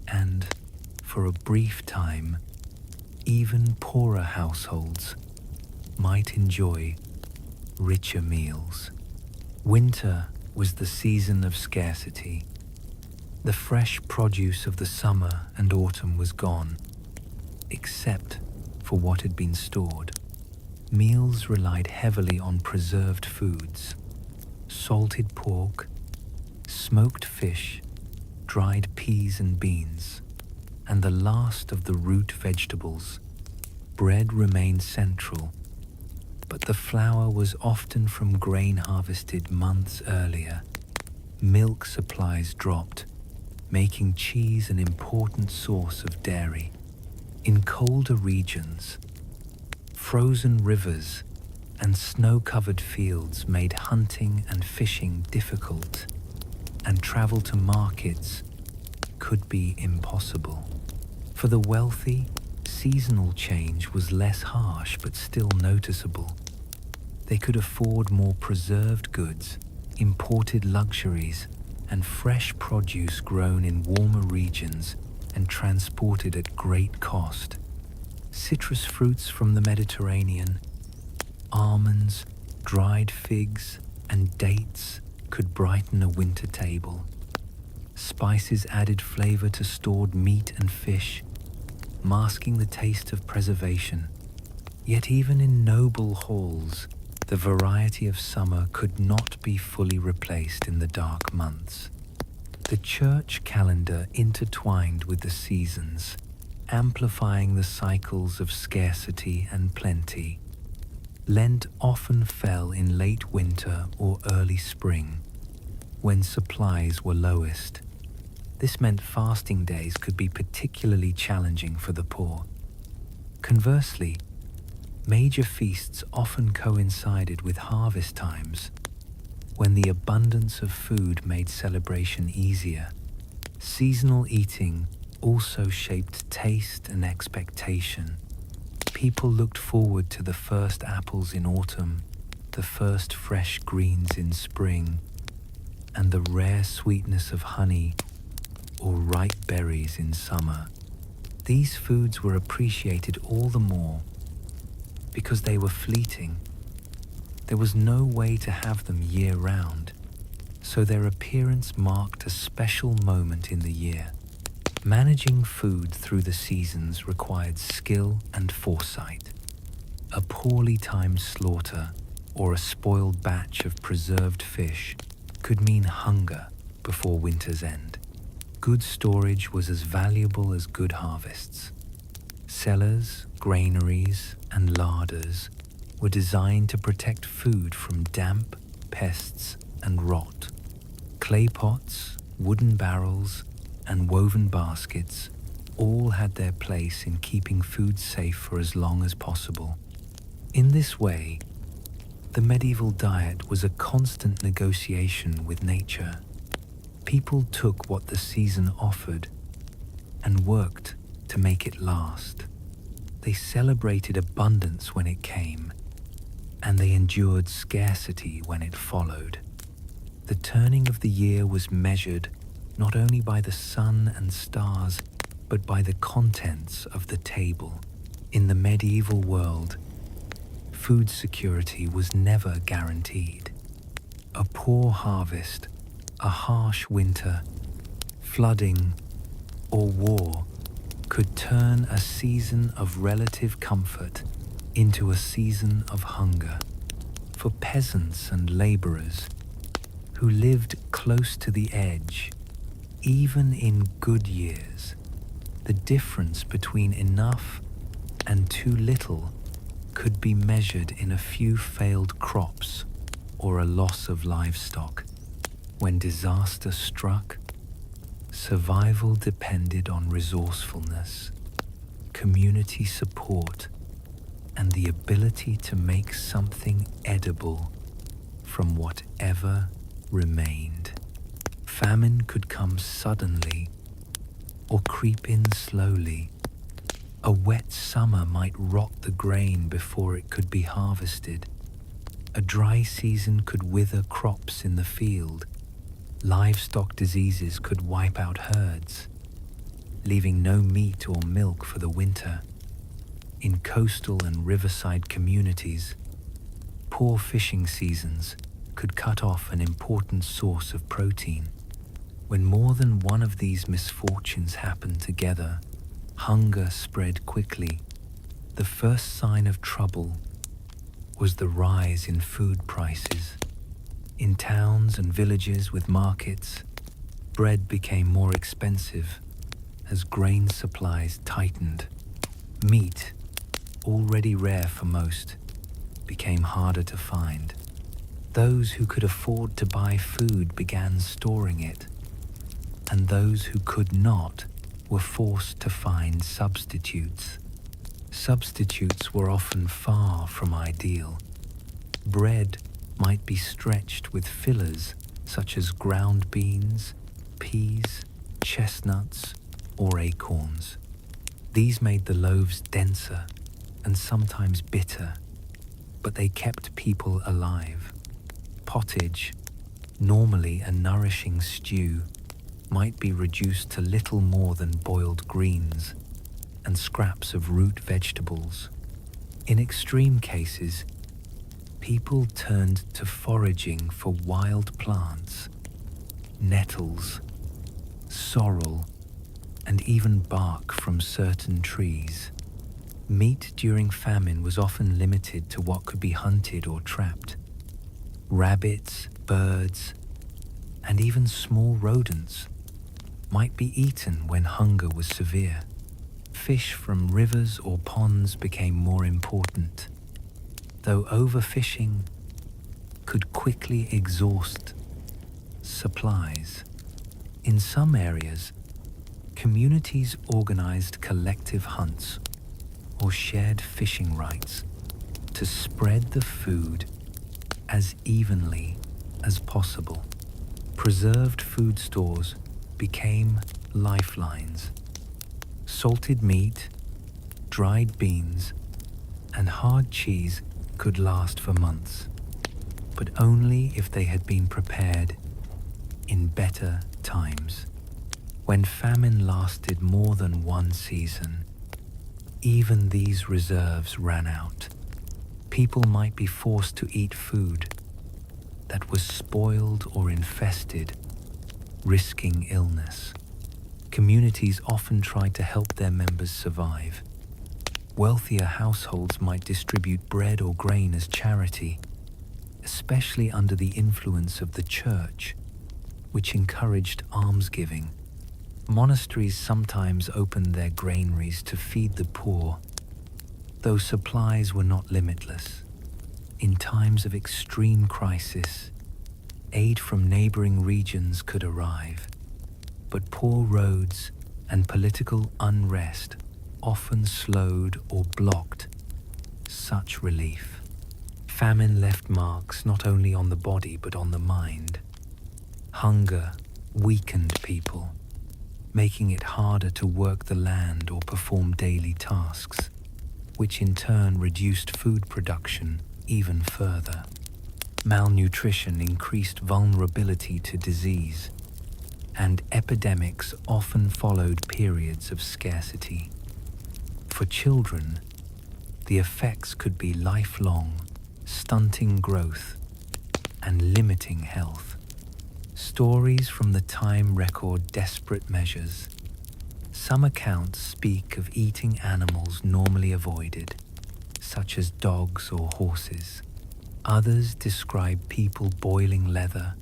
and, for a brief time, even poorer households might enjoy richer meals. Winter was the season of scarcity. The fresh produce of the summer and autumn was gone, except for what had been stored. Meals relied heavily on preserved foods: salted pork, smoked fish, dried peas and beans, and the last of the root vegetables. Bread remained central, but the flour was often from grain harvested months earlier. Milk supplies dropped, making cheese an important source of dairy. In colder regions, frozen rivers and snow-covered fields made hunting and fishing difficult, and travel to markets could be impossible. For the wealthy, seasonal change was less harsh but still noticeable. They could afford more preserved goods, imported luxuries, and fresh produce grown in warmer regions and transported at great cost. Citrus fruits from the Mediterranean, almonds, dried figs, and dates could brighten a winter table. Spices added flavor to stored meat and fish, masking the taste of preservation. Yet even in noble halls, the variety of summer could not be fully replaced in the dark months. The church calendar intertwined with the seasons, amplifying the cycles of scarcity and plenty. Lent often fell in late winter or early spring, when supplies were lowest. This meant fasting days could be particularly challenging for the poor. Conversely, major feasts often coincided with harvest times, when the abundance of food made celebration easier. Seasonal eating also shaped taste and expectation. People looked forward to the first apples in autumn, the first fresh greens in spring, and the rare sweetness of honey or ripe berries in summer. These foods were appreciated all the more because they were fleeting. There was no way to have them year-round, so their appearance marked a special moment in the year. Managing food through the seasons required skill and foresight. A poorly timed slaughter or a spoiled batch of preserved fish could mean hunger before winter's end. Good storage was as valuable as good harvests. Cellars, granaries, and larders were designed to protect food from damp, pests, and rot. Clay pots, wooden barrels, and woven baskets all had their place in keeping food safe for as long as possible. In this way, the medieval diet was a constant negotiation with nature. People took what the season offered and worked to make it last. They celebrated abundance when it came, and they endured scarcity when it followed. The turning of the year was measured not only by the sun and stars, but by the contents of the table. In the medieval world, food security was never guaranteed. A poor harvest, a harsh winter, flooding, or war could turn a season of relative comfort into a season of hunger. For peasants and laborers who lived close to the edge, even in good years, the difference between enough and too little could be measured in a few failed crops or a loss of livestock. When disaster struck, survival depended on resourcefulness, community support, and the ability to make something edible from whatever remained. Famine could come suddenly or creep in slowly. A wet summer might rot the grain before it could be harvested. A dry season could wither crops in the field. Livestock diseases could wipe out herds, leaving no meat or milk for the winter. In coastal and riverside communities, poor fishing seasons could cut off an important source of protein. When more than one of these misfortunes happened together, hunger spread quickly. The first sign of trouble was the rise in food prices. In towns and villages with markets, bread became more expensive as grain supplies tightened. Meat, already rare for most, became harder to find. Those who could afford to buy food began storing it, and those who could not were forced to find substitutes. Substitutes were often far from ideal. Bread might be stretched with fillers such as ground beans, peas, chestnuts, or acorns. These made the loaves denser and sometimes bitter, but they kept people alive. Pottage, normally a nourishing stew, might be reduced to little more than boiled greens and scraps of root vegetables. In extreme cases, people turned to foraging for wild plants, nettles, sorrel, and even bark from certain trees. Meat during famine was often limited to what could be hunted or trapped. Rabbits, birds, and even small rodents might be eaten when hunger was severe. Fish from rivers or ponds became more important, though overfishing could quickly exhaust supplies. In some areas, communities organized collective hunts or shared fishing rights to spread the food as evenly as possible. Preserved food stores became lifelines. Salted meat, dried beans, and hard cheese could last for months, but only if they had been prepared in better times. When famine lasted more than one season, even these reserves ran out. People might be forced to eat food that was spoiled or infested, risking illness. Communities often tried to help their members survive. Wealthier households might distribute bread or grain as charity, especially under the influence of the church, which encouraged almsgiving. Monasteries sometimes opened their granaries to feed the poor, though supplies were not limitless. In times of extreme crisis, aid from neighboring regions could arrive, but poor roads and political unrest often slowed or blocked such relief. Famine left marks not only on the body but on the mind. Hunger weakened people, making it harder to work the land or perform daily tasks, which in turn reduced food production even further. Malnutrition increased vulnerability to disease, and epidemics often followed periods of scarcity. For children, the effects could be lifelong, stunting growth and limiting health. Stories from the time record desperate measures. Some accounts speak of eating animals normally avoided, such as dogs or horses. Others describe people boiling leather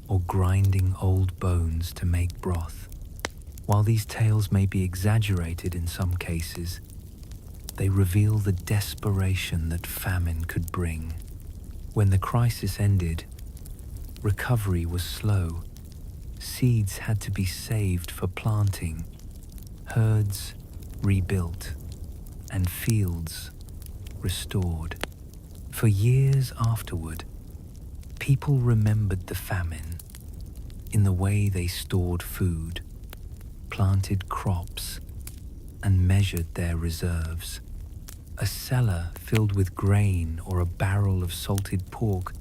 or grinding old bones to make broth. While these tales may be exaggerated in some cases, they reveal the desperation that famine could bring. When the crisis ended, recovery was slow. Seeds had to be saved for planting, herds rebuilt, and fields restored. For years afterward, people remembered the famine in the way they stored food, planted crops, and measured their reserves. A cellar filled with grain or a barrel of salted pork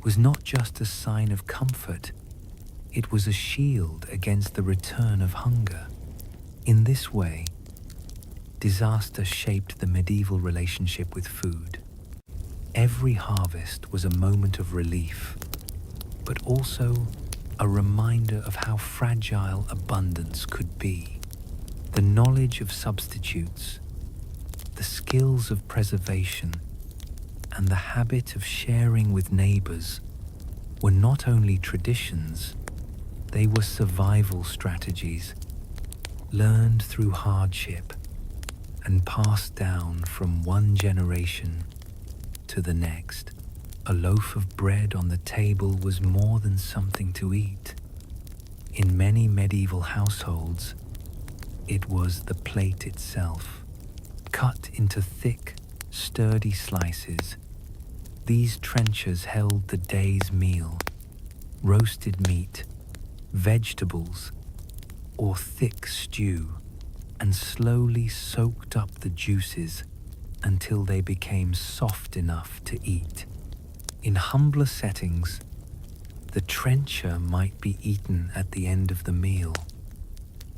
was not just a sign of comfort, it was a shield against the return of hunger. In this way, disaster shaped the medieval relationship with food. Every harvest was a moment of relief, but also a reminder of how fragile abundance could be. The knowledge of substitutes, the skills of preservation, and the habit of sharing with neighbors were not only traditions, they were survival strategies, learned through hardship and passed down from one generation to the next. A loaf of bread on the table was more than something to eat. In many medieval households, it was the plate itself. Cut into thick, sturdy slices, these trenchers held the day's meal: roasted meat, vegetables, or thick stew, and slowly soaked up the juices until they became soft enough to eat. In humbler settings, the trencher might be eaten at the end of the meal.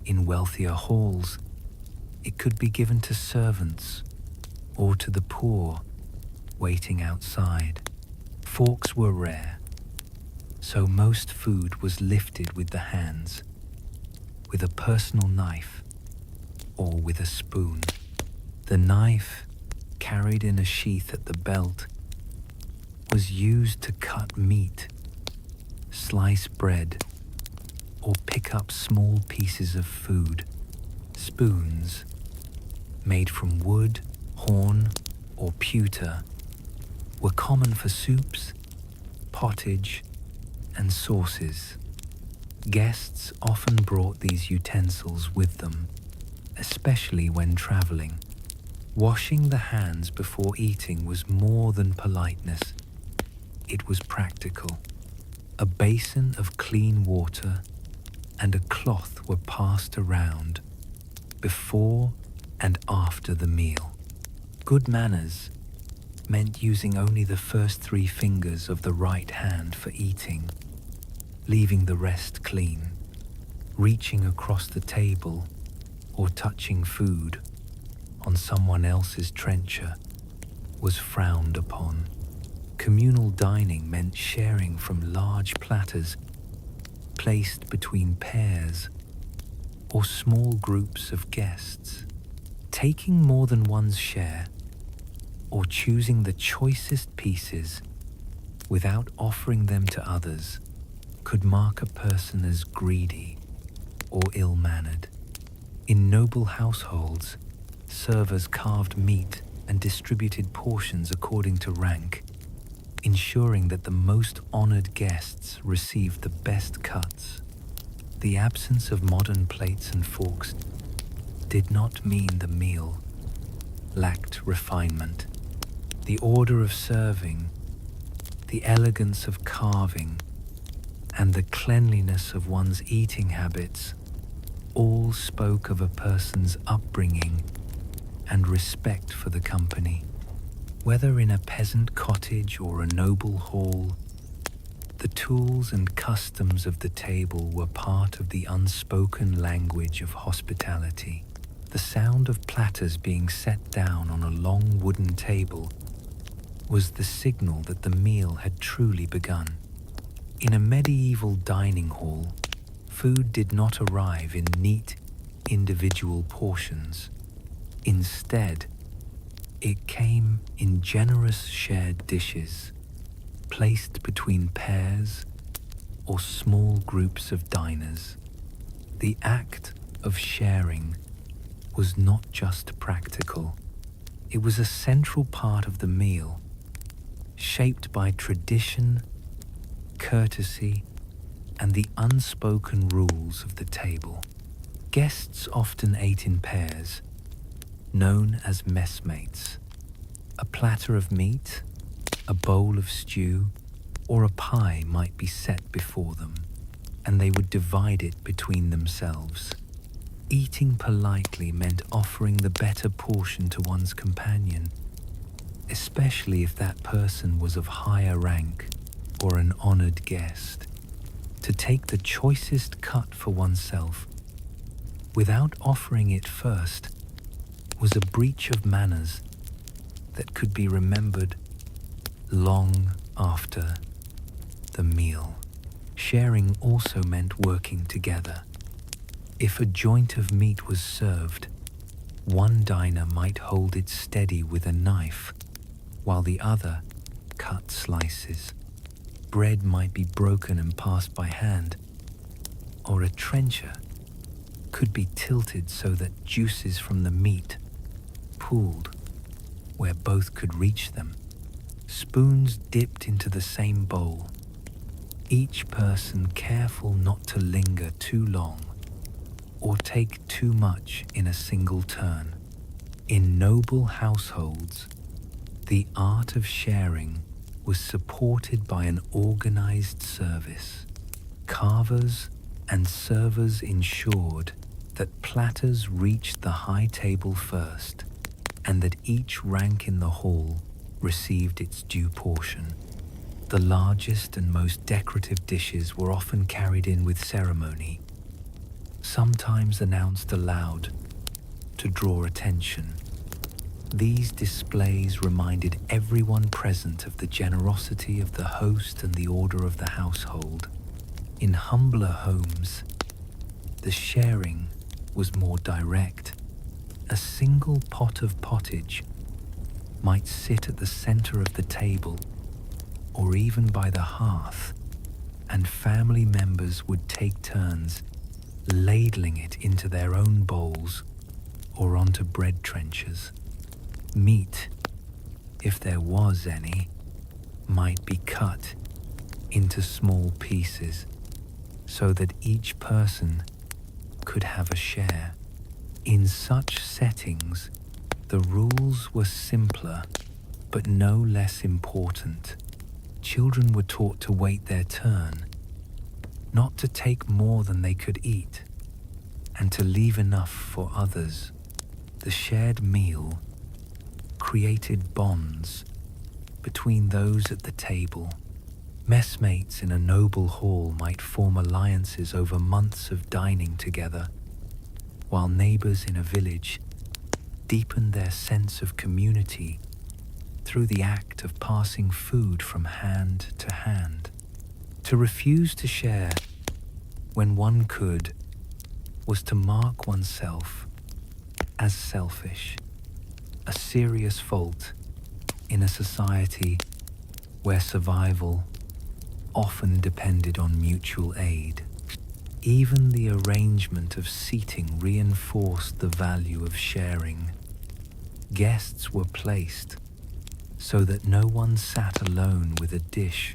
In wealthier halls, it could be given to servants or to the poor waiting outside. Forks were rare, so most food was lifted with the hands, with a personal knife or with a spoon. The knife, carried in a sheath at the belt, was used to cut meat, slice bread, or pick up small pieces of food. Spoons, made from wood, horn, or pewter, were common for soups, pottage, and sauces. Guests often brought these utensils with them, especially when traveling. Washing the hands before eating was more than politeness. It was practical. A basin of clean water and a cloth were passed around before and after the meal. Good manners meant using only the first 3 fingers of the right hand for eating, leaving the rest clean. Reaching across the table or touching food on someone else's trencher was frowned upon. Communal dining meant sharing from large platters placed between pairs or small groups of guests. Taking more than one's share or choosing the choicest pieces without offering them to others could mark a person as greedy or ill-mannered. In noble households, servers carved meat and distributed portions according to rank, ensuring that the most honored guests received the best cuts. The absence of modern plates and forks did not mean the meal lacked refinement. The order of serving, the elegance of carving, and the cleanliness of one's eating habits all spoke of a person's upbringing and respect for the company. Whether in a peasant cottage or a noble hall, the tools and customs of the table were part of the unspoken language of hospitality. The sound of platters being set down on a long wooden table was the signal that the meal had truly begun. In a medieval dining hall, food did not arrive in neat, individual portions. Instead, it came in generous shared dishes, placed between pairs or small groups of diners. The act of sharing was not just practical, it was a central part of the meal, shaped by tradition, courtesy, and the unspoken rules of the table. Guests often ate in pairs, known as messmates. A platter of meat, a bowl of stew, or a pie might be set before them, and they would divide it between themselves. Eating politely meant offering the better portion to one's companion, especially if that person was of higher rank or an honored guest. To take the choicest cut for oneself without offering it first was a breach of manners that could be remembered long after the meal. Sharing also meant working together. If a joint of meat was served, one diner might hold it steady with a knife, while the other cut slices. Bread might be broken and passed by hand, or a trencher could be tilted so that juices from the meat pooled where both could reach them. Spoons dipped into the same bowl, each person careful not to linger too long or take too much in a single turn. In noble households, the art of sharing was supported by an organized service. Carvers and servers ensured that platters reached the high table first, and that each rank in the hall received its due portion. The largest and most decorative dishes were often carried in with ceremony, sometimes announced aloud to draw attention. These displays reminded everyone present of the generosity of the host and the order of the household. In humbler homes, the sharing was more direct. A single pot of pottage might sit at the center of the table or even by the hearth, and family members would take turns ladling it into their own bowls or onto bread trenchers. Meat, if there was any, might be cut into small pieces so that each person could have a share. In such settings, the rules were simpler but no less important. Children were taught to wait their turn, not to take more than they could eat, and to leave enough for others. The shared meal created bonds between those at the table. Messmates in a noble hall might form alliances over months of dining together, while neighbors in a village deepened their sense of community through the act of passing food from hand to hand. To refuse to share when one could was to mark oneself as selfish, a serious fault in a society where survival often depended on mutual aid. Even the arrangement of seating reinforced the value of sharing. Guests were placed so that no one sat alone with a dish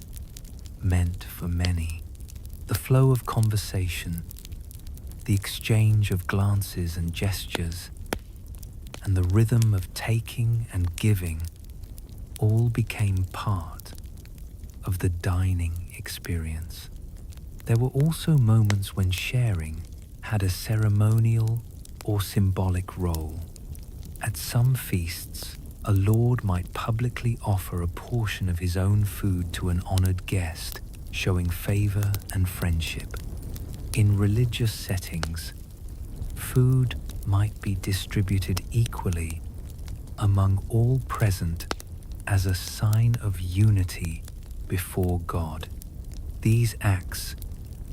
meant for many. The flow of conversation, the exchange of glances and gestures, and the rhythm of taking and giving all became part of the dining experience. There were also moments when sharing had a ceremonial or symbolic role. At some feasts, a lord might publicly offer a portion of his own food to an honored guest, showing favor and friendship. In religious settings, food might be distributed equally among all present as a sign of unity before God. These acts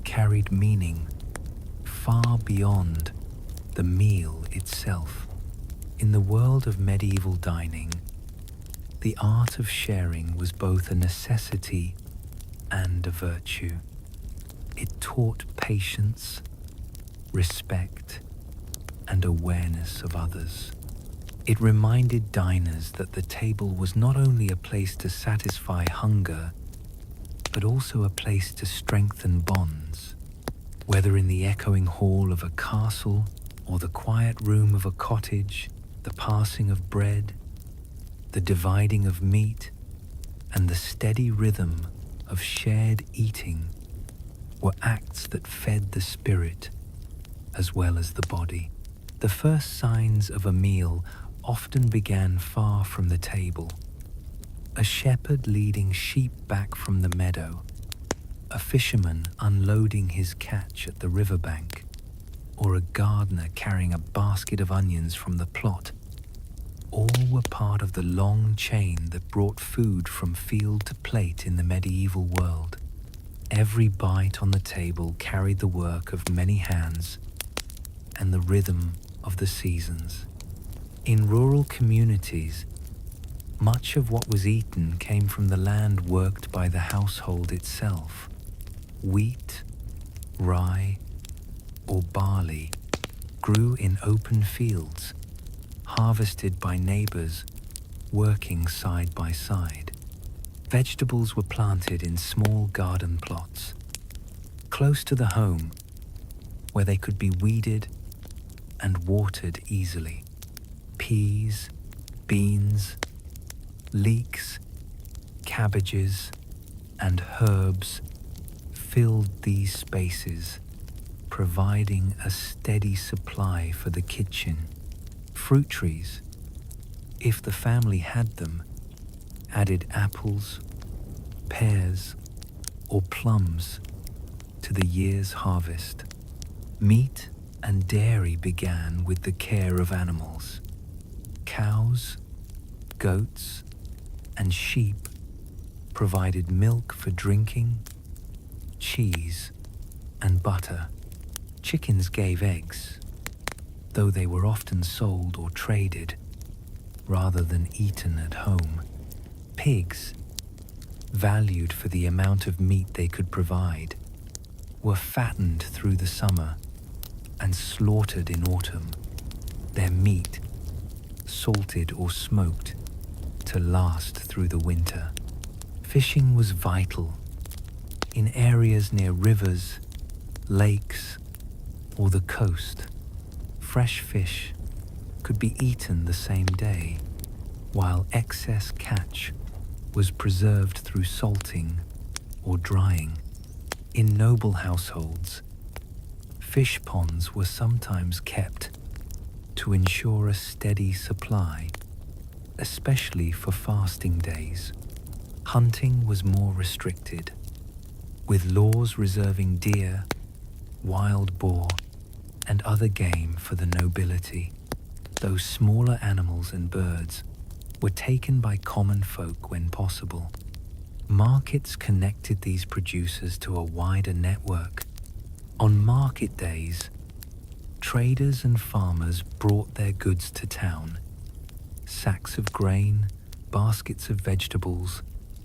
carried meaning far beyond the meal itself. In the world of medieval dining, the art of sharing was both a necessity and a virtue. It taught patience, respect, and awareness of others. It reminded diners that the table was not only a place to satisfy hunger, but also a place to strengthen bonds. Whether in the echoing hall of a castle or the quiet room of a cottage, the passing of bread, the dividing of meat, and the steady rhythm of shared eating were acts that fed the spirit as well as the body. The first signs of a meal often began far from the table. A shepherd leading sheep back from the meadow, a fisherman unloading his catch at the riverbank, or a gardener carrying a basket of onions from the plot. All were part of the long chain that brought food from field to plate in the medieval world. Every bite on the table carried the work of many hands and the rhythm of the seasons. In rural communities, much of what was eaten came from the land worked by the household itself. Wheat, rye, or barley grew in open fields, harvested by neighbors working side by side. Vegetables were planted in small garden plots, close to the home, where they could be weeded and watered easily. Peas, beans, leeks, cabbages, and herbs filled these spaces, providing a steady supply for the kitchen. Fruit trees, if the family had them, added apples, pears, or plums to the year's harvest. Meat and dairy began with the care of animals. Cows, goats, and sheep provided milk for drinking, cheese, and butter. Chickens gave eggs, though they were often sold or traded rather than eaten at home. Pigs, valued for the amount of meat they could provide, were fattened through the summer and slaughtered in autumn. Their meat salted or smoked to last through the winter. Fishing was vital. In areas near rivers, lakes, or the coast, fresh fish could be eaten the same day, while excess catch was preserved through salting or drying. In noble households, fish ponds were sometimes kept to ensure a steady supply, especially for fasting days. Hunting was more restricted, with laws reserving deer, wild boar, and other game for the nobility. Those smaller animals and birds were taken by common folk when possible. Markets connected these producers to a wider network. On market days, traders and farmers brought their goods to town. Sacks of grain, baskets of vegetables,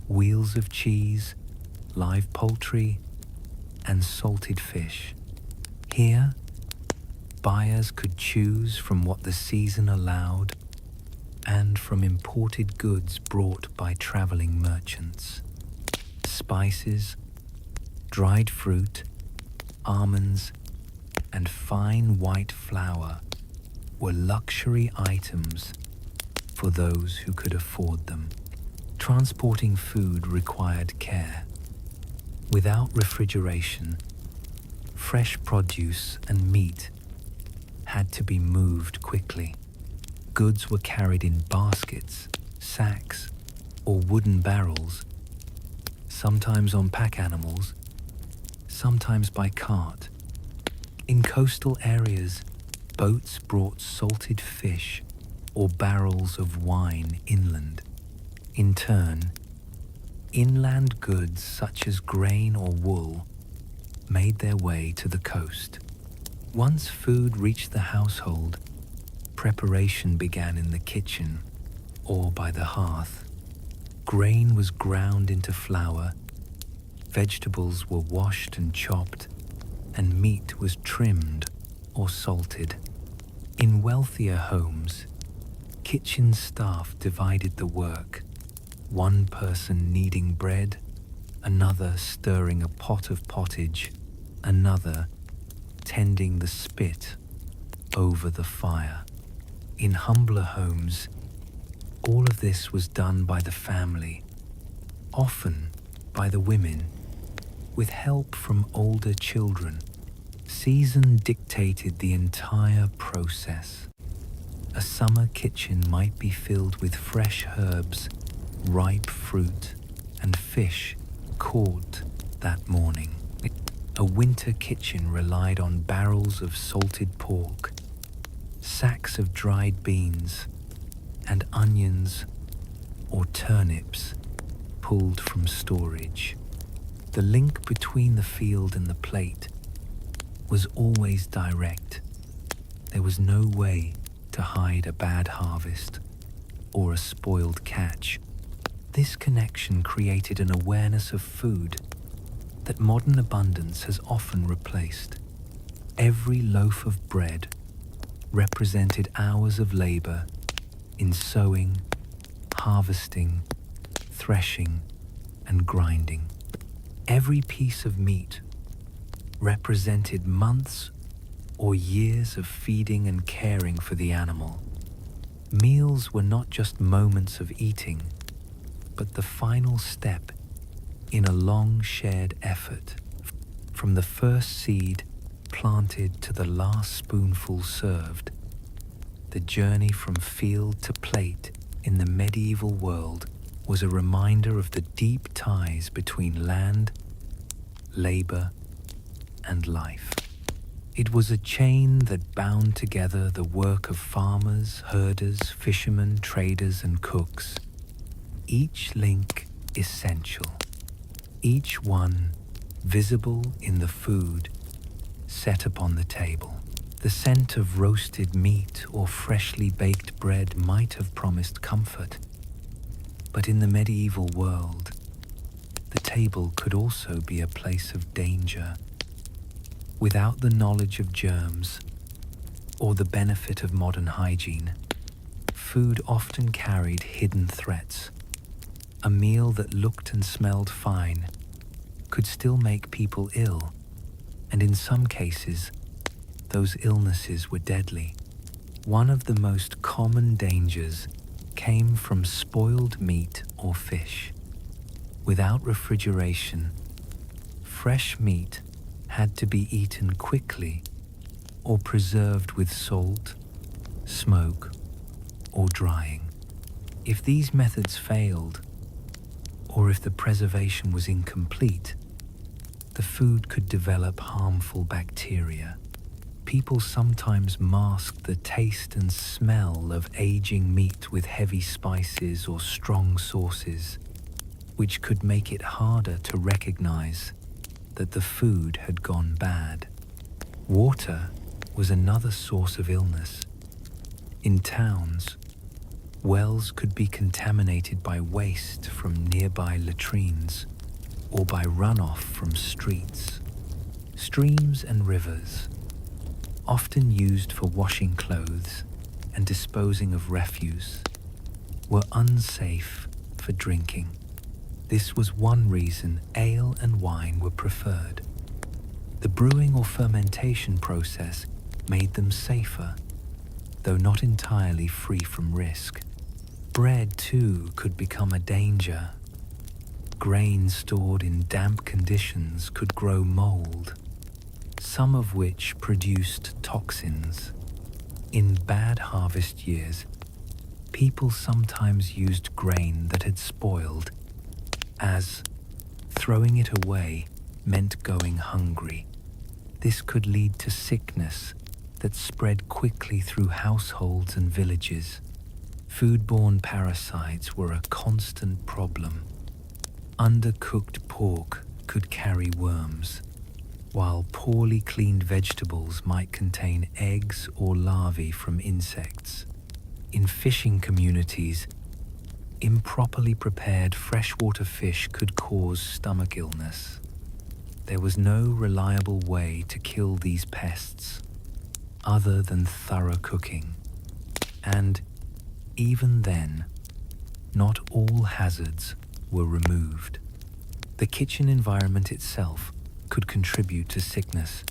wheels of cheese, live poultry, and salted fish. Here, buyers could choose from what the season allowed and from imported goods brought by traveling merchants. Spices, dried fruit, almonds, and fine white flour were luxury items for those who could afford them. Transporting food required care. Without refrigeration, fresh produce and meat had to be moved quickly. Goods were carried in baskets, sacks, or wooden barrels, sometimes on pack animals, sometimes by cart. In coastal areas, boats brought salted fish or barrels of wine inland. In turn, inland goods such as grain or wool made their way to the coast. Once food reached the household, preparation began in the kitchen or by the hearth. Grain was ground into flour, vegetables were washed and chopped, and meat was trimmed or salted. In wealthier homes, kitchen staff divided the work, one person kneading bread, another stirring a pot of pottage, another tending the spit over the fire. In humbler homes, all of this was done by the family, often by the women, with help from older children. Season dictated the entire process. A summer kitchen might be filled with fresh herbs, ripe fruit, and fish caught that morning. A winter kitchen relied on barrels of salted pork, sacks of dried beans, and onions or turnips pulled from storage. The link between the field and the plate was always direct. There was no way to hide a bad harvest or a spoiled catch. This connection created an awareness of food that modern abundance has often replaced. Every loaf of bread represented hours of labor in sowing, harvesting, threshing, and grinding. Every piece of meat represented months or years of feeding and caring for the animal. Meals were not just moments of eating, but the final step in a long shared effort. From the first seed planted to the last spoonful served, the journey from field to plate in the medieval world was a reminder of the deep ties between land, labor, and life. It was a chain that bound together the work of farmers, herders, fishermen, traders, and cooks. Each link essential, each one visible in the food set upon the table. The scent of roasted meat or freshly baked bread might have promised comfort, but in the medieval world, the table could also be a place of danger. Without the knowledge of germs or the benefit of modern hygiene, food often carried hidden threats. A meal that looked and smelled fine could still make people ill, and in some cases, those illnesses were deadly. One of the most common dangers came from spoiled meat or fish. Without refrigeration, fresh meat had to be eaten quickly or preserved with salt, smoke, or drying. If these methods failed, or if the preservation was incomplete, the food could develop harmful bacteria. People sometimes masked the taste and smell of aging meat with heavy spices or strong sauces, which could make it harder to recognize that the food had gone bad. Water was another source of illness. In towns, wells could be contaminated by waste from nearby latrines or by runoff from streets. Streams and rivers, often used for washing clothes and disposing of refuse, were unsafe for drinking. This was one reason ale and wine were preferred. The brewing or fermentation process made them safer, though not entirely free from risk. bread, too, could become a danger. Grain stored in damp conditions could grow mold, some of which produced toxins. In bad harvest years, people sometimes used grain that had spoiled, as throwing it away meant going hungry. This could lead to sickness that spread quickly through households and villages. Foodborne parasites were a constant problem. Undercooked pork could carry worms, while poorly cleaned vegetables might contain eggs or larvae from insects. In fishing communities, improperly prepared freshwater fish could cause stomach illness. There was no reliable way to kill these pests other than thorough cooking. And even then, not all hazards were removed. The kitchen environment itself could contribute to sickness.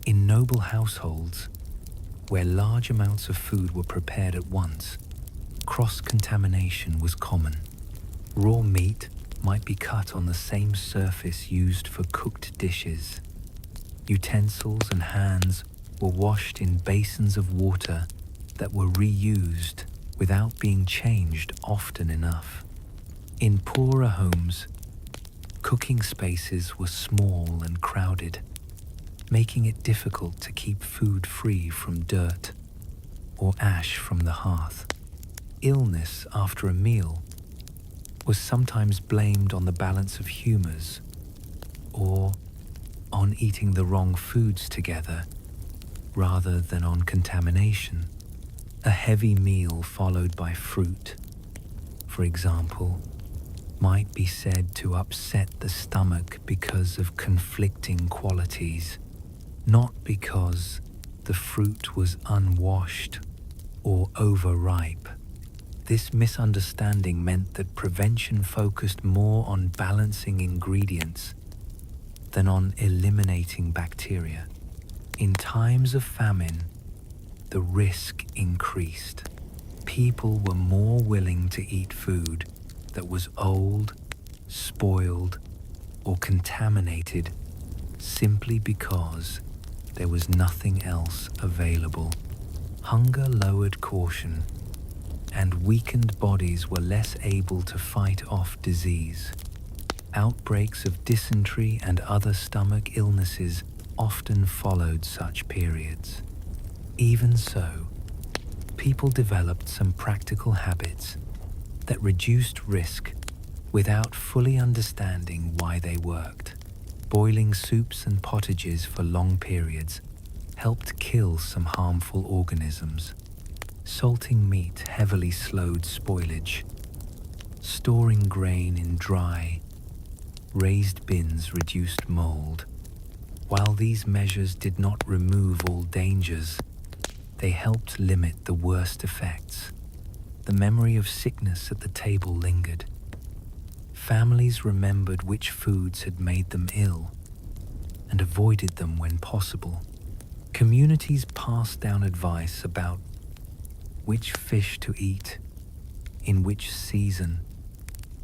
In noble households, where large amounts of food were prepared at once, cross-contamination was common. Raw meat might be cut on the same surface used for cooked dishes. Utensils and hands were washed in basins of water that were reused without being changed often enough. In poorer homes, cooking spaces were small and crowded, making it difficult to keep food free from dirt or ash from the hearth. Illness after a meal was sometimes blamed on the balance of humors or on eating the wrong foods together rather than on contamination. A heavy meal followed by fruit, for example, might be said to upset the stomach because of conflicting qualities, not because the fruit was unwashed or overripe. This misunderstanding meant that prevention focused more on balancing ingredients than on eliminating bacteria. In times of famine, the risk increased. People were more willing to eat food that was old, spoiled, or contaminated simply because there was nothing else available. Hunger lowered caution, and weakened bodies were less able to fight off disease. Outbreaks of dysentery and other stomach illnesses often followed such periods. Even so, people developed some practical habits that reduced risk without fully understanding why they worked. Boiling soups and pottages for long periods helped kill some harmful organisms. Salting meat heavily slowed spoilage. Storing grain in dry, raised bins reduced mold. While these measures did not remove all dangers, they helped limit the worst effects. The memory of sickness at the table lingered. Families remembered which foods had made them ill and avoided them when possible. Communities passed down advice about which fish to eat, in which season,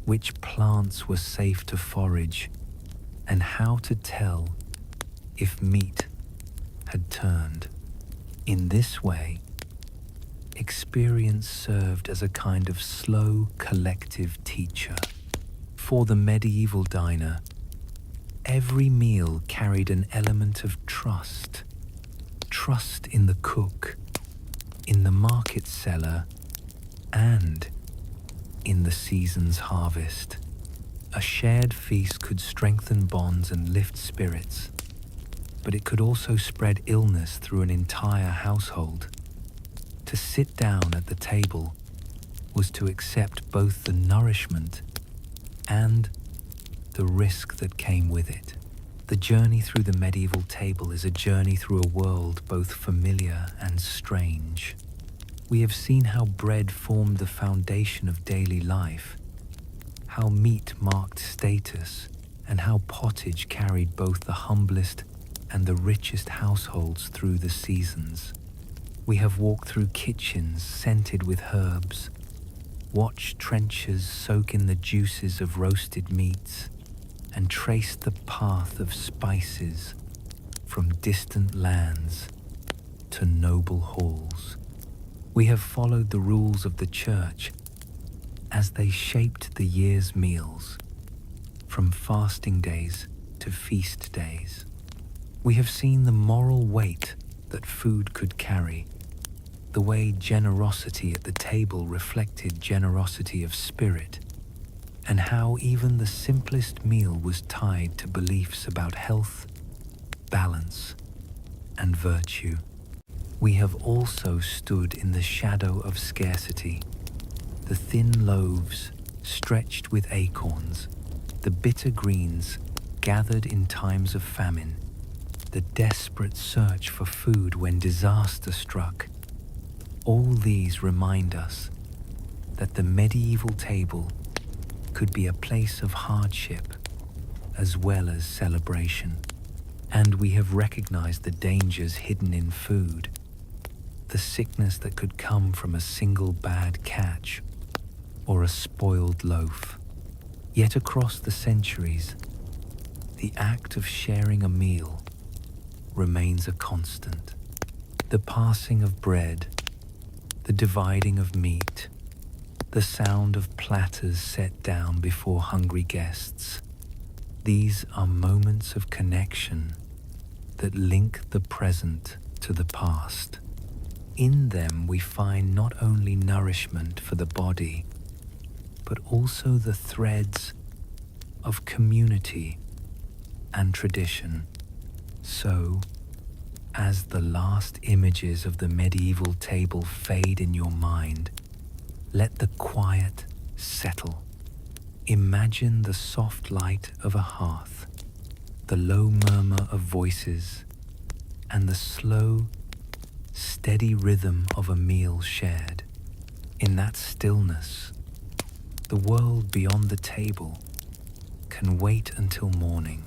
which plants were safe to forage, and how to tell if meat had turned. In this way, experience served as a kind of slow collective teacher. For the medieval diner, every meal carried an element of trust. Trust in the cook, in the market seller, and in the season's harvest. A shared feast could strengthen bonds and lift spirits, but it could also spread illness through an entire household. To sit down at the table was to accept both the nourishment and the risk that came with it. The journey through the medieval table is a journey through a world both familiar and strange. We have seen how bread formed the foundation of daily life, how meat marked status, and how pottage carried both the humblest and the richest households through the seasons. We have walked through kitchens scented with herbs, Watch trenchers soak in the juices of roasted meats and trace the path of spices from distant lands to noble halls. We have followed the rules of the church as they shaped the year's meals, from fasting days to feast days. We have seen the moral weight that food could carry, the way generosity at the table reflected generosity of spirit, and how even the simplest meal was tied to beliefs about health, balance, and virtue. We have also stood in the shadow of scarcity, the thin loaves stretched with acorns, the bitter greens gathered in times of famine, the desperate search for food when disaster struck. All these remind us that the medieval table could be a place of hardship as well as celebration. And we have recognized the dangers hidden in food, the sickness that could come from a single bad catch or a spoiled loaf. Yet across the centuries, the act of sharing a meal remains a constant. The passing of bread, the dividing of meat, the sound of platters set down before hungry guests. These are moments of connection that link the present to the past. In them we find not only nourishment for the body, but also the threads of community and tradition. So, as the last images of the medieval table fade in your mind, let the quiet settle. Imagine the soft light of a hearth, the low murmur of voices, and the slow, steady rhythm of a meal shared. In that stillness, the world beyond the table can wait until morning.